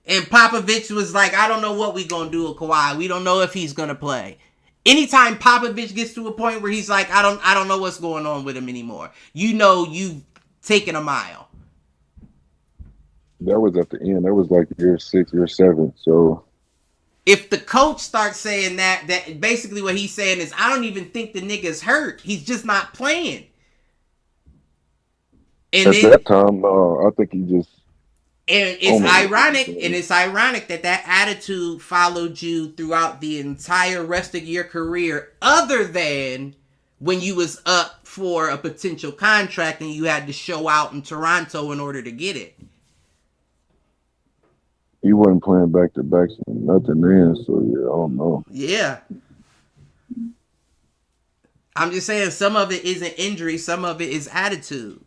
And Popovich was like, I don't know what we gonna do with Kawhi. We don't know if he's gonna play. Anytime Popovich gets to a point where he's like, I don't know what's going on with him anymore. You know you've taken a mile. That was at the end. That was like year 6, year 7. So If the coach starts saying that basically what he's saying is, I don't even think the nigga's hurt. He's just not playing. And at then that time, no, I think he just. and it's ironic that attitude followed you throughout the entire rest of your career, other than when you was up for a potential contract and you had to show out in Toronto in order to get it. He wasn't playing back to backs and nothing then. So yeah, I don't know. Yeah. I'm just saying some of it isn't injury, some of it is attitude.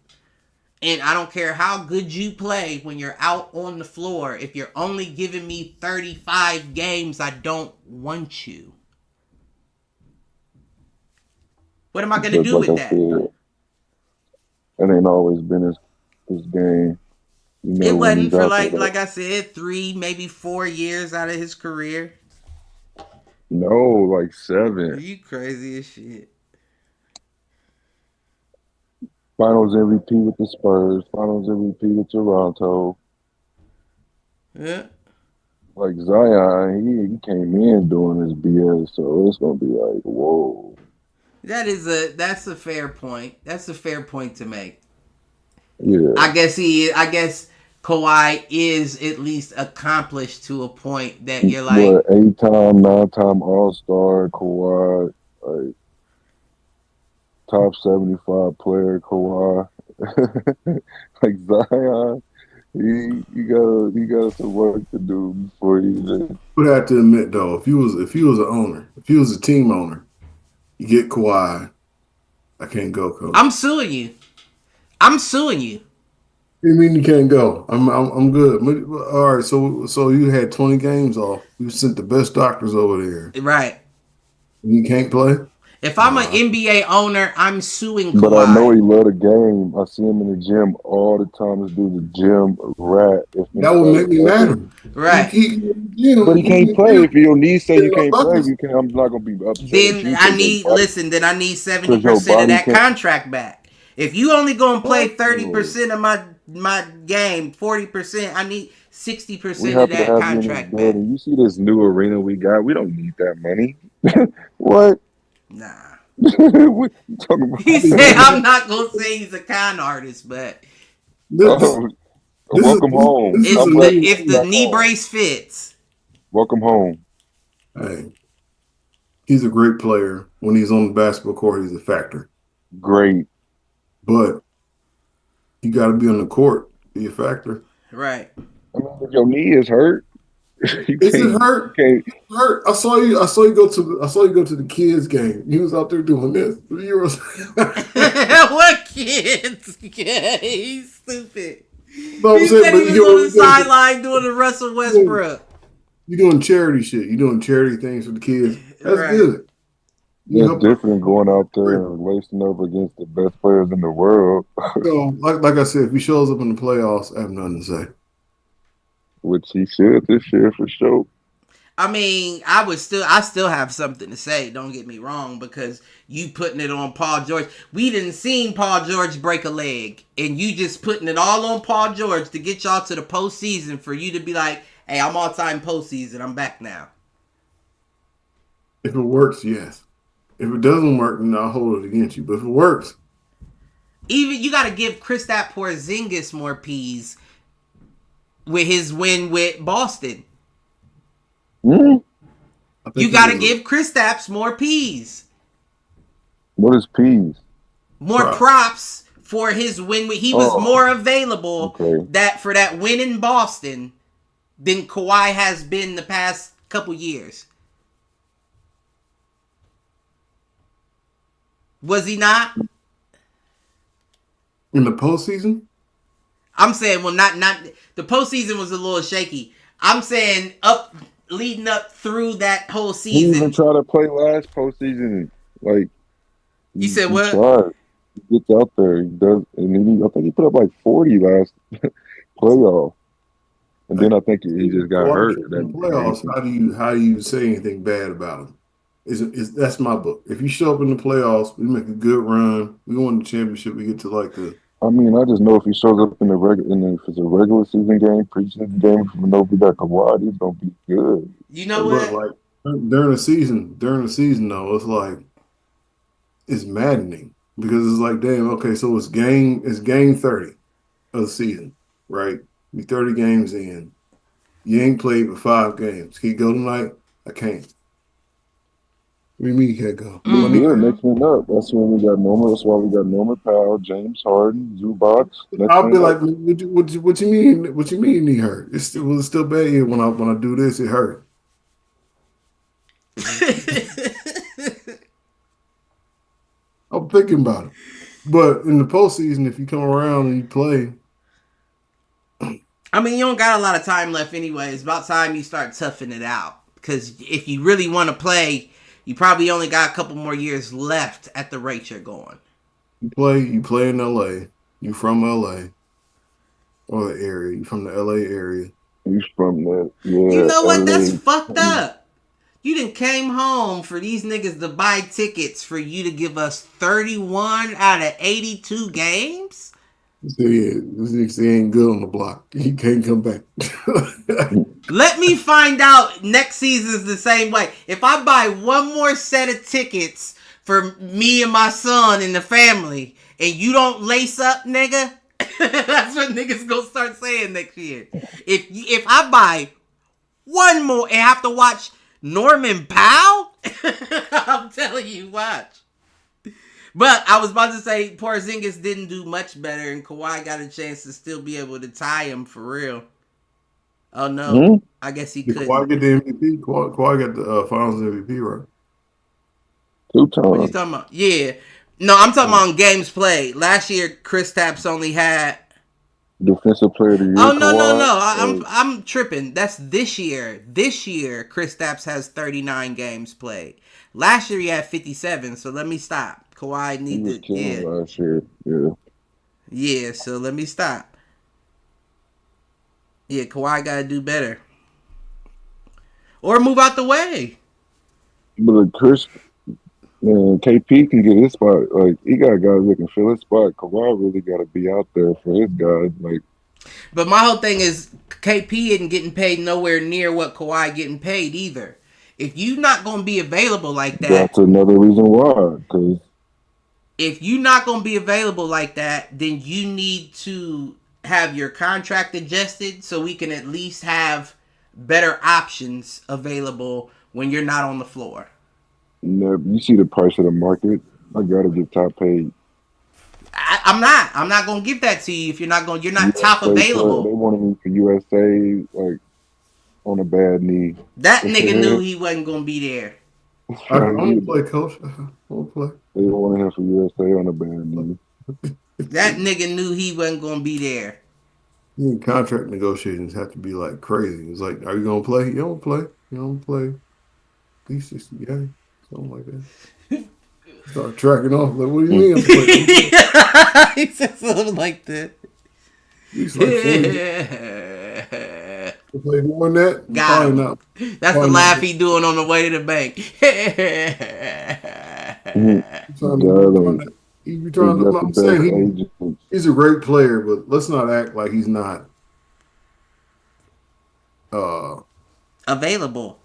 And I don't care how good you play when you're out on the floor. If you're only giving me 35 games, I don't want you. What am I going to do with that? Said, it ain't always been his game. You know, it wasn't for like I said, 3, maybe 4 years out of his career. No, like 7. You crazy as shit. Finals MVP with the Spurs. Finals MVP with Toronto. Yeah. Like Zion, he came in doing his BS, so it's gonna be like, whoa. That's a fair point. That's a fair point to make. Yeah. I guess Kawhi is at least accomplished to a point that you're like, 8-time, 9-time All-Star Kawhi, like top 75 player Kawhi. Like Zion, he got some work to do before he even. But I have to admit though, if he was an owner, if he was a team owner, you get Kawhi. I can't go, coach. I'm suing you. You mean you can't go? I'm good. All right, so you had 20 games off. You sent the best doctors over there. Right. You can't play? If I'm an NBA owner, I'm suing Kawhi. But I know he love the game. I see him in the gym all the time. This dude's a gym rat. That would make me mad. Right. But he can't play. If your knees say you can't play, I'm not gonna be upset. Then I need 70% of that contract back. If you only gonna play 30% of my game, 40%, I need 60% of that contract back. You see this new arena we got? We don't need that money. What? Nah. What you talking about? He said, I'm not gonna say he's a con artist, but welcome home. If the knee brace fits. Welcome home. Hey, he's a great player. When he's on the basketball court, he's a factor. Great. But you got to be on the court to be a factor. Right. I mean, if your knee is hurt. Is it hurt? Hurt. I saw you go to the kids game. You was out there doing this. What kids? He's stupid. No, he said he was on the sideline doing the Russell Westbrook. You doing charity shit. You doing charity things for the kids. That's good. That's different going out there and lacing up against the best players in the world. So, like I said, if he shows up in the playoffs, I have nothing to say. Which he should this year for sure. I mean, I still have something to say. Don't get me wrong, because you putting it on Paul George. We didn't seen Paul George break a leg, and you just putting it all on Paul George to get y'all to the postseason for you to be like, "Hey, I'm all-time postseason. I'm back now." If it works, yes. If it doesn't work, then I'll hold it against you. But if it works, even you got to give Kristaps Porzingis more P's with his win with Boston. You got to give Kristaps more P's. What is P's? More props for his win. He was more available for that win in Boston. than Kawhi has been the past couple years. Yeah, but he got to play. He said, I'm not going to say he's a con artist, but. Was he not? In the postseason? I'm saying, well, not the postseason was a little shaky. I'm saying leading up through that whole He even season. tried to play last postseason. Like You said he what? tried. He gets out there. He does, and then I think he put up like 40 last playoff. And then I think he just got hurt. In the playoffs, how do you say anything bad about him? That's my book. If you show up in the playoffs, we make a good run, we win the championship, we get to like the. I mean, I just know if he shows up in if it's a regular season game, preseason game, from nobody got Kawhi, he's gonna be good. You know But what? like during the season though, it's like it's maddening because it's like, damn, okay, so it's game 30 of the season, right? You 30 games in. You ain't played but 5 games. Can you go tonight? I can't. What do you mean you can't go? But yeah, next one up. That's when we got Norman. That's why we got Norman Powell, James Harden, Zubac. I'll be like, what you mean? What you mean he hurt? It's still bad here when I do this, it hurt. I'm thinking about it. But in the postseason, if you come around and you play, I mean, you don't got a lot of time left anyway. It's about time you start toughing it out. Because if you really want to play, you probably only got a couple more years left at the rate you're going. you play in LA. You from LA or the area. You from the LA area. He's from that. Yeah, You know what? LA. That's fucked up. You done came home for these niggas to buy tickets for you to give us 31 out of 82 games? So yeah, this nigga ain't good on the block. He can't come back. Let me find out next season's the same way. If I buy one more set of tickets for me and my son and the family, and you don't lace up, nigga, that's what niggas gonna start saying next year. If I buy one more and have to watch Norman Powell, I'm telling you, watch. But I was about to say Porzingis didn't do much better, and Kawhi got a chance to still be able to tie him for real. Oh no, I guess he couldn't. Kawhi get the MVP. Kawhi got the Finals MVP, right? 2 times. What are you talking about? Yeah, no, I'm talking about games played. Last year, Kristaps only had. Defensive player of the year. Oh no, Kawhi. I'm tripping. That's this year. This year, Kristaps has 39 games played. Last year he had 57. So let me stop. Kawhi needed. Yeah. Last year. Yeah. Yeah. So let me stop. Yeah, Kawhi got to do better, or move out the way. But Chris, man, KP can get his spot. Like he got guys that can fill his spot. Kawhi really got to be out there for his guys. Like, but my whole thing is KP isn't getting paid nowhere near what Kawhi getting paid either. If you're not gonna be available like that, that's another reason why. Because if you're not gonna be available like that, then you need to have your contract adjusted so we can at least have better options available when you're not on the floor. you see the price of the market. I gotta get top paid. I'm not gonna give that to you if you're not top USA available. They wanted me for USA, like on a bad knee. That nigga knew he wasn't gonna be there. I'm gonna play, coach. I'm gonna play. They wanted him for USA on a bad knee. That nigga knew he wasn't gonna be there. Contract negotiations have to be like crazy. It's like, are you gonna play? You don't play. You don't play. At least 60 games, something like that. Start tracking off. Like, what do you mean? I'm playing? He said something like that. He's like, play more than that? Got him. Not. That's the laugh he doing on the way to the bank. I'm saying he's a great player, but let's not act like he's not available.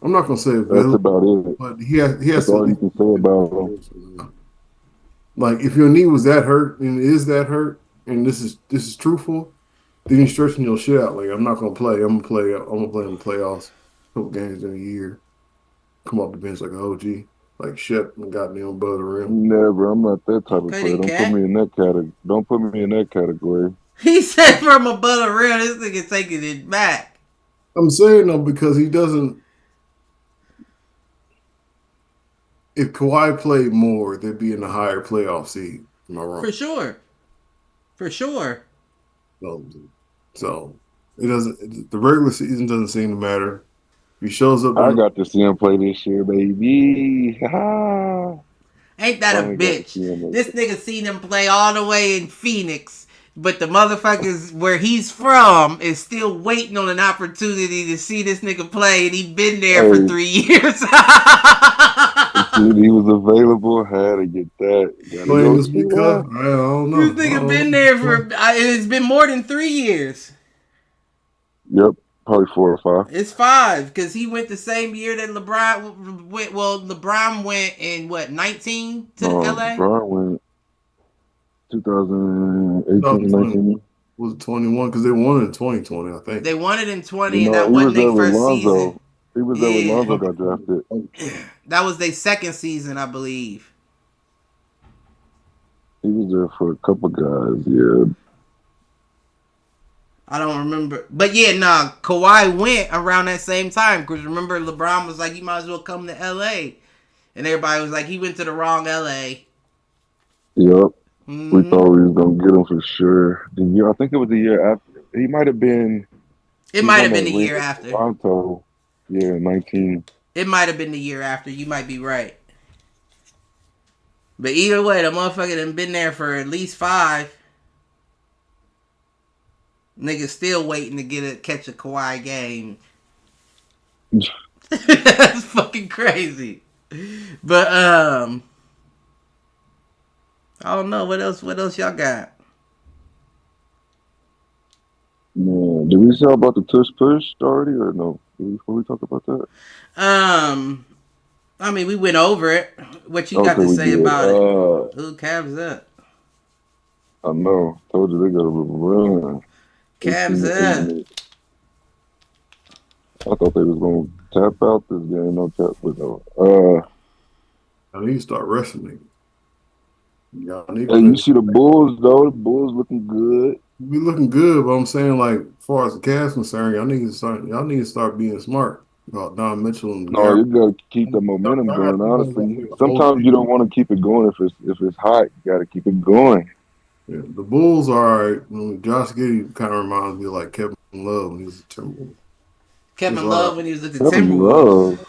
I'm not gonna say available. That's about it. But he has That's all you can say about him. Like, if your knee was that hurt and is that hurt, and this is truthful, then you're stretching your shit out. Like, I'm not gonna play. I'm gonna play in the playoffs, a couple games in a year. Come off the bench like an OG, like Shep and goddamn above the rim. Never. I'm not that type of player. Don't put me in that category. Don't put me in that category. He said from above the rim, this nigga taking it back. I'm saying though because he doesn't. if Kawhi played more, they'd be in a higher playoff seed. Am I For wrong? sure. For sure. So, so it doesn't. The regular season doesn't seem to matter. He shows up I during. got to see him play this year, baby. Ain't that a Finally got to bitch? see him. This nigga seen him play all the way in Phoenix, but the motherfuckers where he's from is still waiting on an opportunity to see this nigga play, and he been there for Hey, 3 years. see, he was available. Had to get that. Gotta Playing go this see week, huh? that. I don't This know. nigga been there for it's been more than 3 years. Yep, probably 4 or 5. It's 5 because he went the same year that LeBron went. Well, LeBron went in what 19 to No, LA. Brian went 2018, 2020 19. was 21 because they won in 2020, I think. They won it in 20, You and know, that he wasn't was their there with first season. Lonzo. He was there with Yeah, Lonzo got drafted. that was their second season, I believe. He was there for a couple guys. Yeah, I don't remember, but yeah, nah. Kawhi went around that same time because remember LeBron was like, "You might as well come to LA," and everybody was like, "He went to the wrong LA." yep. We Mm-hmm. thought we was gonna get him for sure. The year, I think it was the year after. He might have been. It He might won have been that the ring year with after. Toronto. Yeah, 19. It might have been the year after. You might be right. But either way, the motherfucker done been there for at least 5. Niggas still waiting to catch a Kawhi game. That's fucking crazy. But I don't know what else. What else y'all got? Man, did we talk about the tush push already or no? Before we talk about that? Um, I mean, we went over it. What you got Okay, to we say did. about it? Ooh, Cavs up. I know. Told you they got to run. Cavs 18 to 8 up. minutes. I thought they was gonna tap out this game. No tap, but no. I need to start wrestling. Y'all need to Hey, you let see the Bulls though? The Bulls looking good. we looking good, but I'm saying like, as far as the Cavs concerned, y'all need to start being smart about Don Mitchell and No, Gary. you gotta keep the Y'all momentum got going. to realize that Honestly, the whole sometimes you team. don't want to keep it going if it's hot. You gotta keep it going. Yeah, the Bulls are all right. Josh Giddey kind of reminds me of like Kevin Love when he was a Timberwolves. There's a Kevin lot Love of when he was with the Kevin Timberwolves. Love.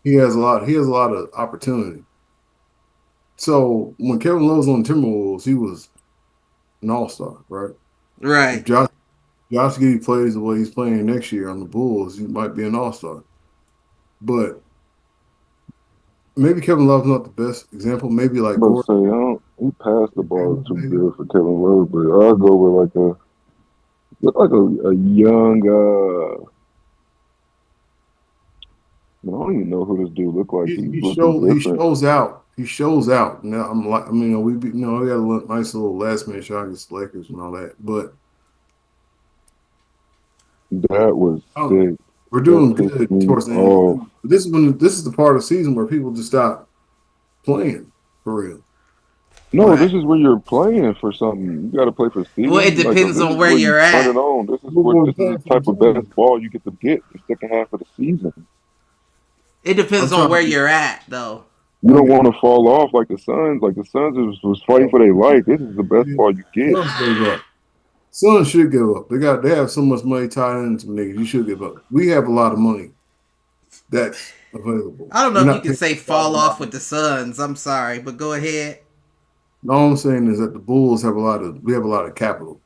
he has a lot. He has a lot of opportunity. So when Kevin Love was on the Timberwolves, he was an all-star, right? If Right. Josh Giddey plays the way he's playing next year on the Bulls, he might be an all-star. But maybe Kevin Love's not the best example. Maybe like I'm about to Gordon. say, he passed the ball too Maybe. good for Kevin Love, but I'll go with a young. I don't even know who this dude look like. He's looking He different. shows out. He shows out. Now I'm like, I mean, we got a nice little last minute shot against the Lakers and all that, but That was oh, sick. we're That doing pissed good me towards the end of the off. season. But this is the part of the season where people just stop playing for real. No, Like this is where you're playing for something. You got to play for Well, it seeding. Like depends this on is where where you you're turn at. it on. we're This is playing the for the type of tournament. best ball you get to get the second half of the season. It I'm depends on trying where to you're at, though. You don't okay. want to fall off like the Suns. Like the Suns was fighting for their life. This is the best ball you get. Suns gave up. Suns should give up. They have so much money tied into them niggas. You should give up. We have a lot of money that's available. I don't know We're if you not can paying say a lot fall of off with money. the Suns. I'm sorry, but go ahead. All I'm saying is that the Bulls have we have a lot of capital.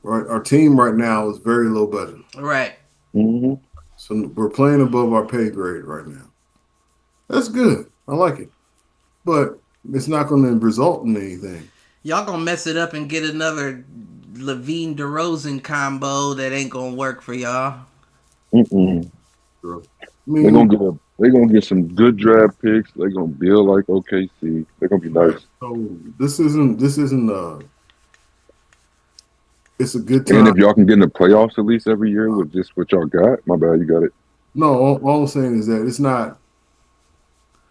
Right? Our team right now is very low budget. Right. Hmm. So we're playing above our pay grade right now. That's good. I like it. But it's not going to result in anything. Y'all gonna mess it up and get another Levine DeRozan combo that ain't gonna work for y'all. Mm-mm. Bro. I mean, They're gonna get some good draft picks. They're gonna build like OKC. They're gonna be right. nice. So this isn't it's a good And time. if y'all can get in the playoffs at least every year with just what y'all got, my bad, you got it. No, all I'm saying is that it's not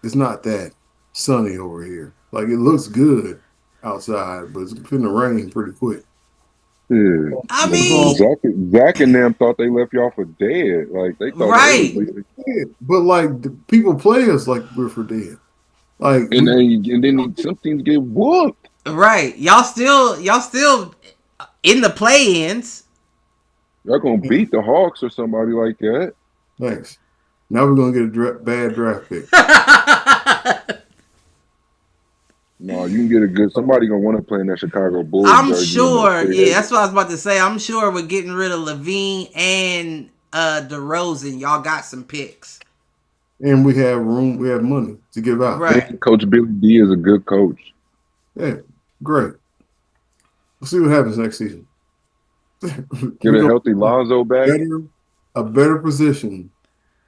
that sunny over here. Like it looks good outside, but it's gonna rain pretty quick. Yeah. I Like, mean, Zach and them thought they left y'all for dead. Like they thought they was right, leaving. Yeah, but like the people play us like we're for dead. Like And we then some teams get whooped. right. Y'all still in the play-ins. Y'all gonna beat the Hawks or somebody like that. thanks. Now we're gonna get a bad draft pick. No, you can get a good. Somebody gonna want to play in that Chicago Bulls I'm jersey in that sure. free Yeah, that's agent. what I was about to say. I'm sure we're getting rid of Levine and DeRozan. Y'all got some picks. And we have room, we have money to give out. Right. And Coach Billy D is a good coach. Yeah, great. We'll see what happens next season. Get We're a gonna healthy Lonzo back. a better position.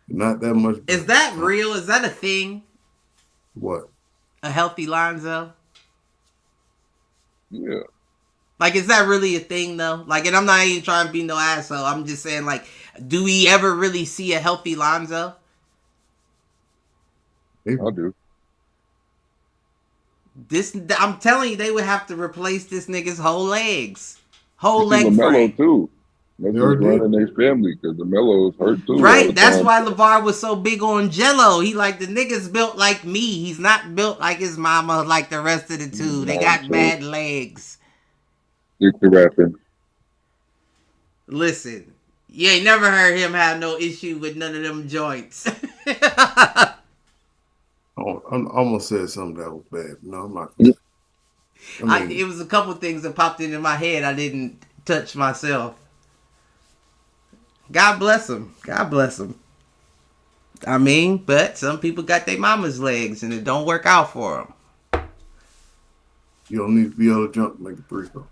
Not that much better. Is that real? Is that a thing? What? A healthy Lonzo? Yeah. Like, is that really a thing though? Like, and I'm not even trying to be no asshole. I'm just saying, like, do we ever really see a healthy Lonzo? I do. I'm telling you, they would have to replace this nigga's whole legs, whole You see leg LaMelo frame. too. That's They just already did. running their family because LaMelo's hurt too. all Right, the that's time. why LeVar was so big on Jello. He like, the nigga's built like me. He's not built like his mama, like the rest of the two. They got So, bad legs. stick to rapping. Listen, you ain't never heard him have no issue with none of them joints. Oh, I almost said something that was bad. No, I'm not. Yeah. I mean, it was a couple things that popped into my head. I didn't touch myself. God bless him. God bless him. I mean, but some people got their mama's legs and it don't work out for them. you don't need to be able to jump and make a free throw.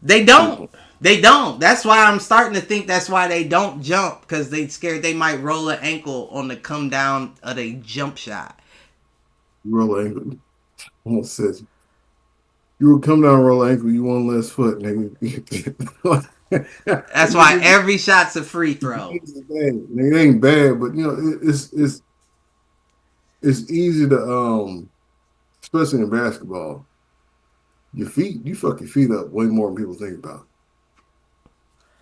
They don't. They don't. That's why I'm starting to think that's why they don't jump, because they scared they might roll an ankle on the come down of a jump shot. Roll ankle. Almost says you would come down, roll ankle. You one less foot, nigga. That's why every shot's a free throw. It ain't bad, but you know it's easy to especially in basketball. You fuck your feet up way more than people think about.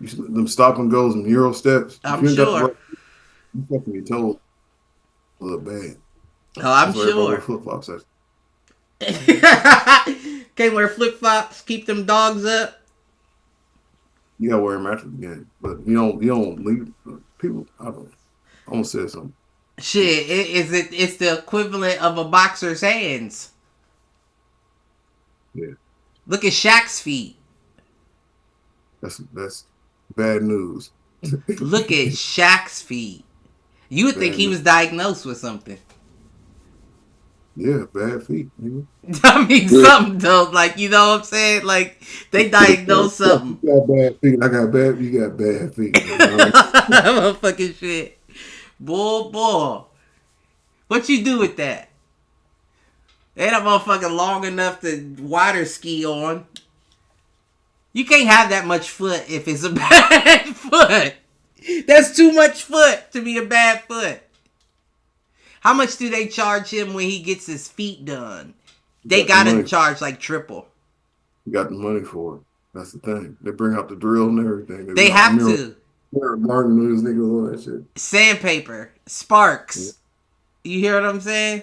Them stop and goes and Euro steps. I'm sure. You fucking your toes a little bad. Oh, I'm That's why everybody wear sure. flip flops. Can't wear flip flops. Keep them dogs up. You gotta wear them after the game, but you don't leave people. I don't. I almost said something. Shit, it's the equivalent of a boxer's hands. Yeah, Look at Shaq's feet. that's bad news. Look at Shaq's feet. You would think he was diagnosed with something. Yeah, bad feet. Nigga. I mean, something though. Like, you know what I'm saying? Like, they diagnosed something. You got bad feet. I got bad. You got bad feet. Motherfucking shit. Boy. What you do with that? Ain't that motherfucker long enough to water ski on? You can't have that much foot if it's a bad foot. That's too much foot to be a bad foot. How much do they charge him when he gets his feet done? They gotta charge like triple. You got the money for it. That's the thing. They bring out the drill and everything. They have to. Martin Luther niggas, all that shit. Sandpaper, sparks. Yeah. You hear what I'm saying?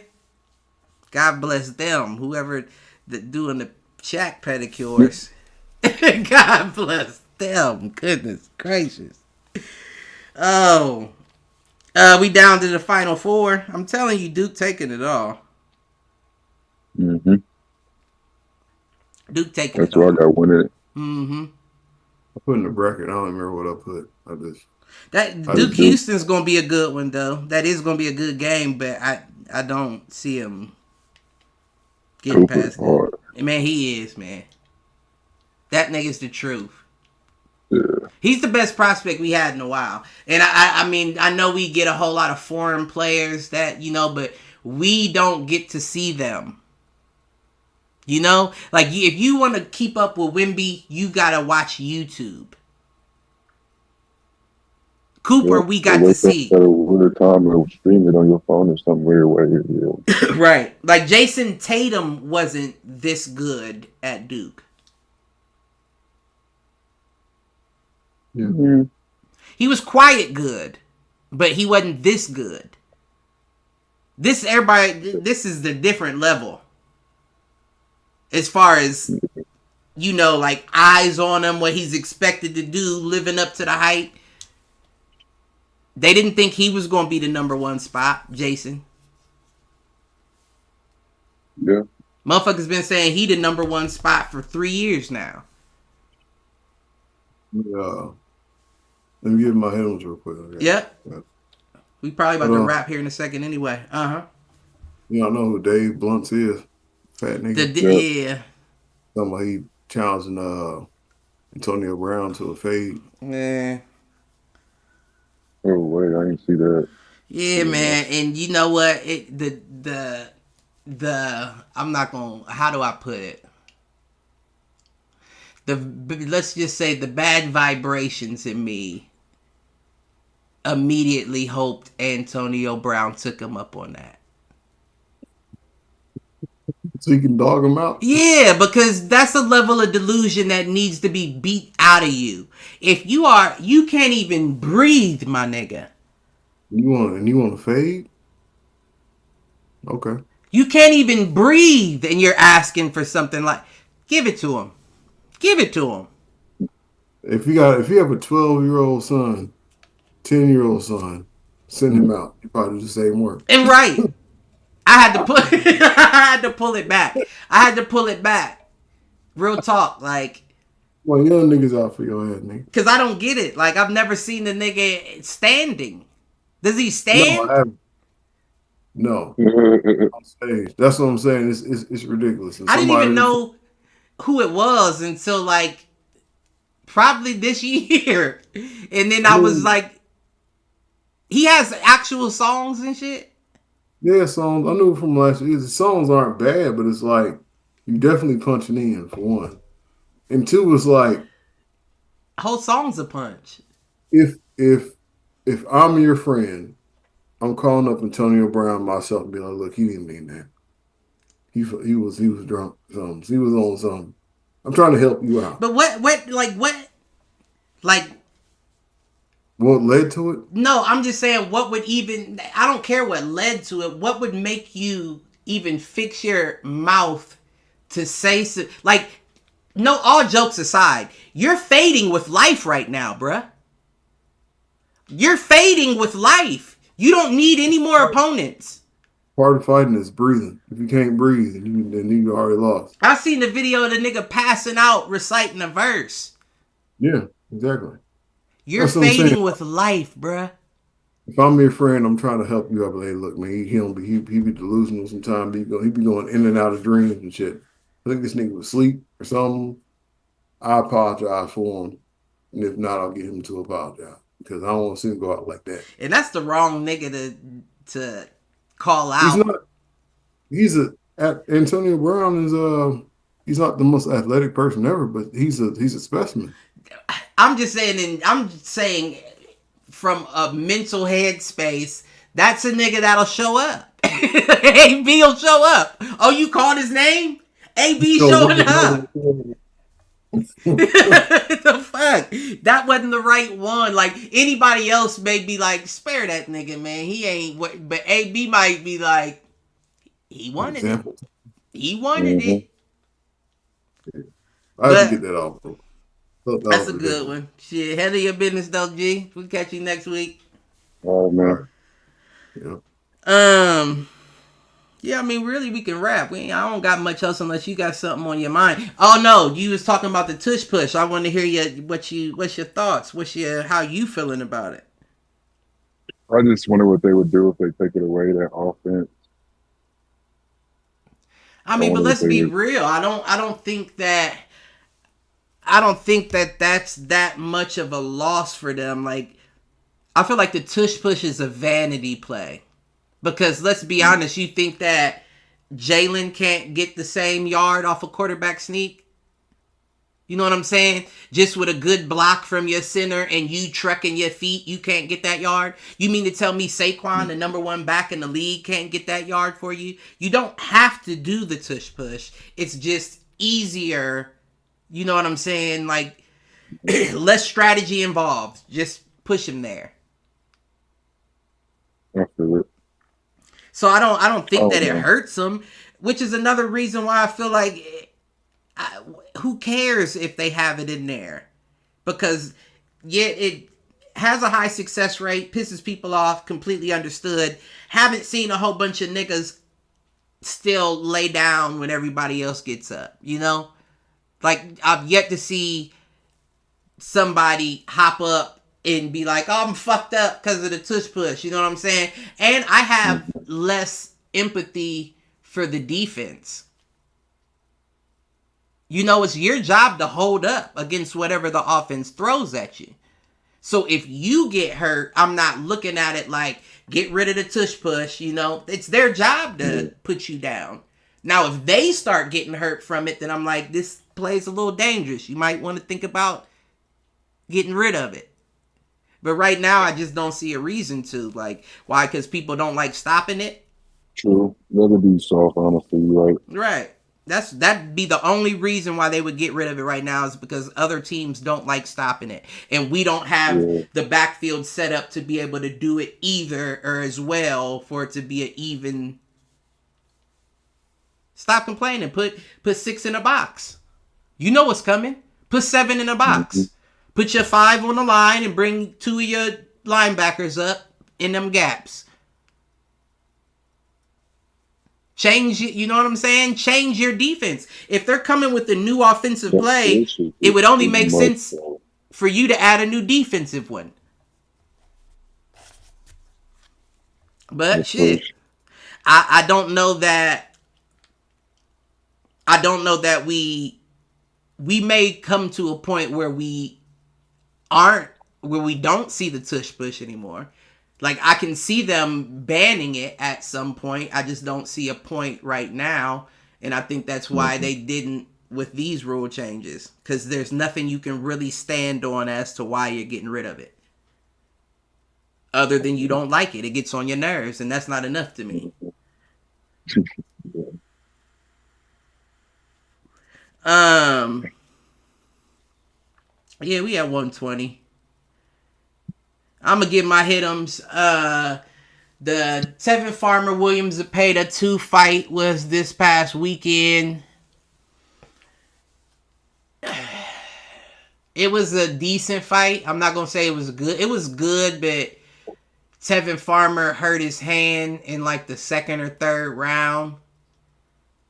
God bless them. Whoever doing the Shaq pedicures. God bless them. Goodness gracious. Oh. We down to the final four. I'm telling you, Duke taking it all. Mm-hmm. Duke taking That's it all. why I got winning it. Mm-hmm. I put in the bracket. I don't remember what I put. Duke Houston's gonna be a good one though. That is gonna be a good game, but I don't see him getting past that. Man, he is, man. That nigga's the truth. Yeah. He's the best prospect we had in a while. And I mean, I know we get a whole lot of foreign players that, you know, but we don't get to see them. You know? Like, if you want to keep up with Wemby, you got to watch YouTube. Cooper, we got to see. At a weird time and stream it on your phone in some weird way. Yeah. Right. Like, Jason Tatum wasn't this good at Duke. Mm. He was quiet good, but he wasn't this good. This is the different level. As far as, like eyes on him, what he's expected to do, living up to the hype. They didn't think he was going to be the number one spot, Jason. Yeah. Motherfuckers been saying he the number one spot for 3 years now. Yeah. Let me give my headphones real quick. Okay. Yep. Yeah. We probably about to wrap here in a second anyway. Y'all know who Dave Blunts is? Fat nigga. Yeah. Talking about he challenging Antonio Brown to a fade. Yeah. Oh wait, I didn't see that. Yeah, man. And you know what? I'm not gonna. How do I put it? Let's just say the bad vibrations in me immediately hoped Antonio Brown took him up on that. So you can dog him out? Yeah, because that's a level of delusion that needs to be beat out of you. If you can't even breathe, my nigga. You want to fade? Okay. You can't even breathe and you're asking for something like, give it to him. Give it to him. If you have a 12-year-old son, 10-year-old son, send him out. You probably do the same work. And right. I had to pull it back. I had to pull it back. Real talk, like. Well, young niggas out for your ass, nigga. Because I don't get it. Like, I've never seen the nigga standing. Does he stand? No, I haven't. No. That's what I'm saying. It's ridiculous. I didn't even know who it was until, like, probably this year. And then I was like, he has actual songs and shit? Yeah, songs. I knew from last year. The songs aren't bad, but it's like, you definitely punching in, for one. And two, it's like, whole song's a punch. If I'm your friend, I'm calling up Antonio Brown myself and be like, look, he didn't mean that. He was drunk. Something. He was on something. I'm trying to help you out. But what led to it? No, I'm just saying what would even, I don't care what led to it. What would make you even fix your mouth to say so? Like, no, all jokes aside, you're fading with life right now, bruh. You're fading with life. You don't need any more opponents. Part of fighting is breathing. If you can't breathe, then you already lost. I seen the video of the nigga passing out reciting a verse. Yeah, exactly. You're fading with life, bruh. If I'm your friend, I'm trying to help you out. But hey, look, man, he be delusional sometimes. He be going in and out of dreams and shit. I think this nigga was asleep or something. I apologize for him, and if not, I'll get him to apologize because I don't want to see him go out like that. And that's the wrong nigga to call out. Antonio Brown is he's not the most athletic person ever, but he's a specimen. I'm just saying from a mental headspace, that's a nigga that'll show up. AB will show up. Oh, you called his name? AB showing up. The fuck? That wasn't the right one. Like, anybody else may be like, spare that nigga, man. He ain't what, but AB might be like, he wanted it. He wanted it. I have to get that off, bro. That's a good one. Shit, head of your business though, G. We'll catch you next week. Oh man. Yeah. Yeah, I mean, really, we can rap. I don't got much else unless you got something on your mind. Oh no, you was talking about the tush push. I want to hear what's your thoughts? How you feeling about it? I just wonder what they would do if they take it away, that offense. I mean, but let's be real. I don't think that that's that much of a loss for them. Like, I feel like the tush push is a vanity play. Because let's be honest, you think that Jalen can't get the same yard off a quarterback sneak? You know what I'm saying? Just with a good block from your center and you trucking your feet, you can't get that yard? You mean to tell me Saquon, the number one back in the league, can't get that yard for you? You don't have to do the tush push. It's just easier. You know what I'm saying? Like, Less strategy involved. Just push him there. I feel it. So I don't think Oh that it no. hurts him, which is another reason why I feel like who cares if they have it in there? Because yeah, it has a high success rate, pisses people off, completely understood. Haven't seen a whole bunch of niggas still lay down when everybody else gets up, you know? Like, I've yet to see somebody hop up and be like, oh, I'm fucked up because of the tush push, you know what I'm saying? And I have less empathy for the defense. You know, it's your job to hold up against whatever the offense throws at you. So if you get hurt, I'm not looking at it like, get rid of the tush push, you know. It's their job to put you down. Now, if they start getting hurt from it, then I'm like, this play's a little dangerous. You might want to think about getting rid of it. But right now, I just don't see a reason to. Like, why? Because people don't like stopping it? True. Let it be soft, honestly, right? Right. That'd be the only reason why they would get rid of it right now is because other teams don't like stopping it. And we don't have the backfield set up to be able to do it either or as well for it to be an even. Stop complaining. Put 6 in a box. You know what's coming. Put 7 in a box. Mm-hmm. Put your 5 on the line and bring 2 of your linebackers up in them gaps. Change, you know what I'm saying? Change your defense. If they're coming with a new offensive play, it would only make sense for you to add a new defensive one. But shit, I don't know that. I don't know that we may come to a point where we don't see the tush push anymore. Like, I can see them banning it at some point. I just don't see a point right now. And I think that's why they didn't with these rule changes. Because there's nothing you can really stand on as to why you're getting rid of it. Other than you don't like it. It gets on your nerves. And that's not enough to me. Yeah, we at 120. I'm going to give my hit'ems. The Tevin Farmer-Williams Zepeda 2 fight was this past weekend. It was a decent fight. I'm not going to say it was good. It was good, but Tevin Farmer hurt his hand in like the second or third round.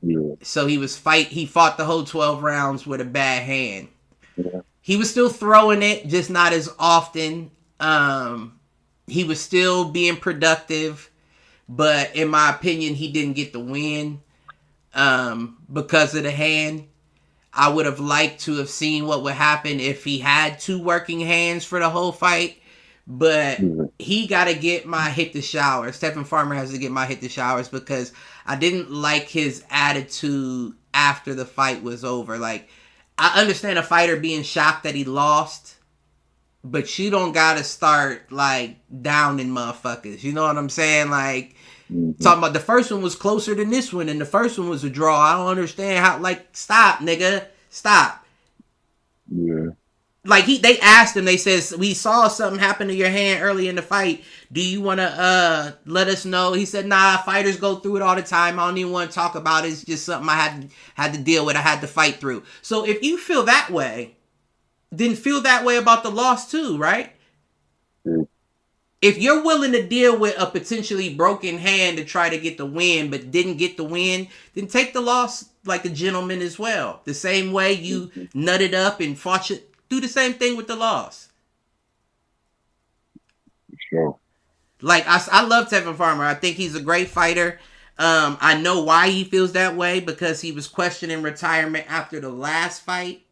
Yeah. So he fought the whole 12 rounds with a bad hand. Yeah. He was still throwing it, just not as often. He was still being productive, but in my opinion, he didn't get the win because of the hand. I would have liked to have seen what would happen if he had 2 working hands for the whole fight, but he got to get my hit the showers. Tevin Farmer has to get my hit the showers because I didn't like his attitude after the fight was over. Like, I understand a fighter being shocked that he lost, but you don't gotta start, like, downing motherfuckers. You know what I'm saying? Like, talking about the first one was closer than this one, and the first one was a draw. I don't understand how, like, stop, nigga. Stop. Yeah. Like, they asked him, they says, we saw something happen to your hand early in the fight. Do you want to let us know? He said, nah, fighters go through it all the time. I don't even want to talk about it. It's just something I had to deal with. I had to fight through. So if you feel that way, then feel that way about the loss too, right? Mm. If you're willing to deal with a potentially broken hand to try to get the win, but didn't get the win, then take the loss like a gentleman as well. The same way you nutted up and fought it, do the same thing with the loss. Sure. Like, I love Tevin Farmer. I think he's a great fighter. I know why he feels that way, because he was questioning retirement after the last fight.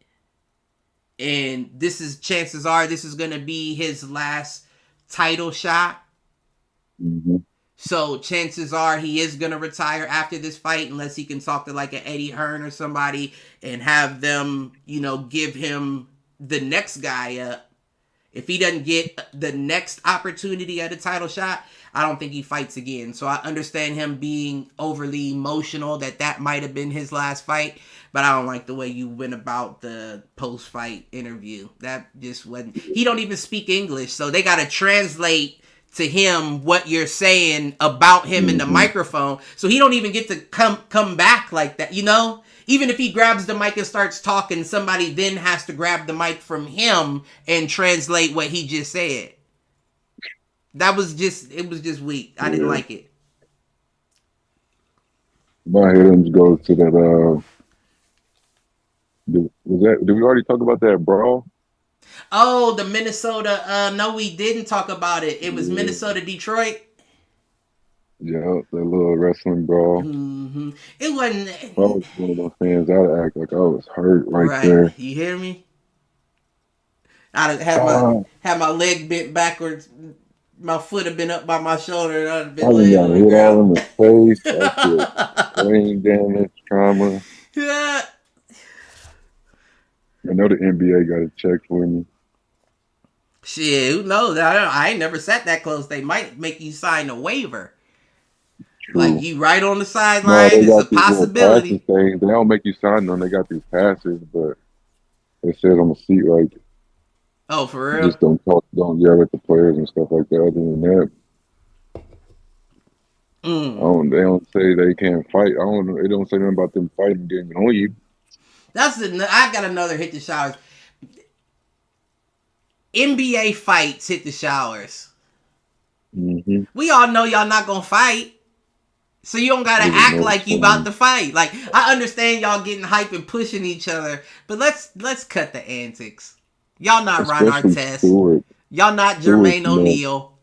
And chances are this is going to be his last title shot. Mm-hmm. So chances are he is going to retire after this fight, unless he can talk to like an Eddie Hearn or somebody and have them, give him the next guy up. If he doesn't get the next opportunity at a title shot, I don't think he fights again. So I understand him being overly emotional that might have been his last fight, but I don't like the way you went about the post-fight interview. That just wasn't. He don't even speak English, so they got to translate to him what you're saying about him in the microphone. So he don't even get to come back like that, you know? Even if he grabs the mic and starts talking, somebody then has to grab the mic from him and translate what he just said. It was just weak. I didn't like it. My head goes to that. Did we already talk about that brawl? Oh, the Minnesota. No, we didn't talk about it. It was Minnesota, Detroit. Yeah, that little wrestling brawl. Mm-hmm. It wasn't. I was one of those fans. I'd act like I was hurt right there. You hear me? I'd have had my leg bent backwards. My foot have been up by my shoulder. And I'd have been laying on the hit ground. all in the face. That's it. Brain damage, trauma. Yeah. I know the NBA got a check for me. Shit, who knows? I ain't never sat that close. They might make you sign a waiver. True. Like you right on the sideline. It's a possibility. Things. They don't make you sign them. They got these passes, but it says on the seat like, oh, for real? Just don't yell at the players and stuff like that. Other than that, they don't say they can't fight. It don't say nothing about them fighting getting on you. I got another hit the showers. NBA fights hit the showers. Mm-hmm. We all know y'all not gonna fight. So you don't gotta act like you about to fight. Like, I understand y'all getting hype and pushing each other, but let's cut the antics. Y'all not Ron Artest. Y'all not Jermaine O'Neal.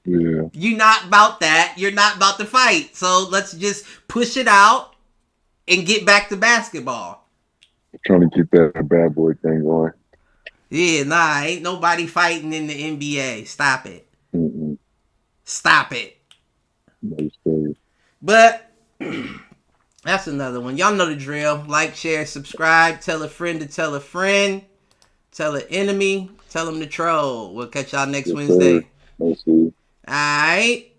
Yeah. You not about that. You're not about to fight. So let's just push it out and get back to basketball. Trying to keep that bad boy thing going. Yeah, nah, ain't nobody fighting in the NBA. Stop it. Mm-mm. Stop it. No story. But that's another one. Y'all know the drill. Like, share, subscribe. Tell a friend to tell a friend. Tell an enemy. Tell them to troll. We'll catch y'all next Wednesday. All right.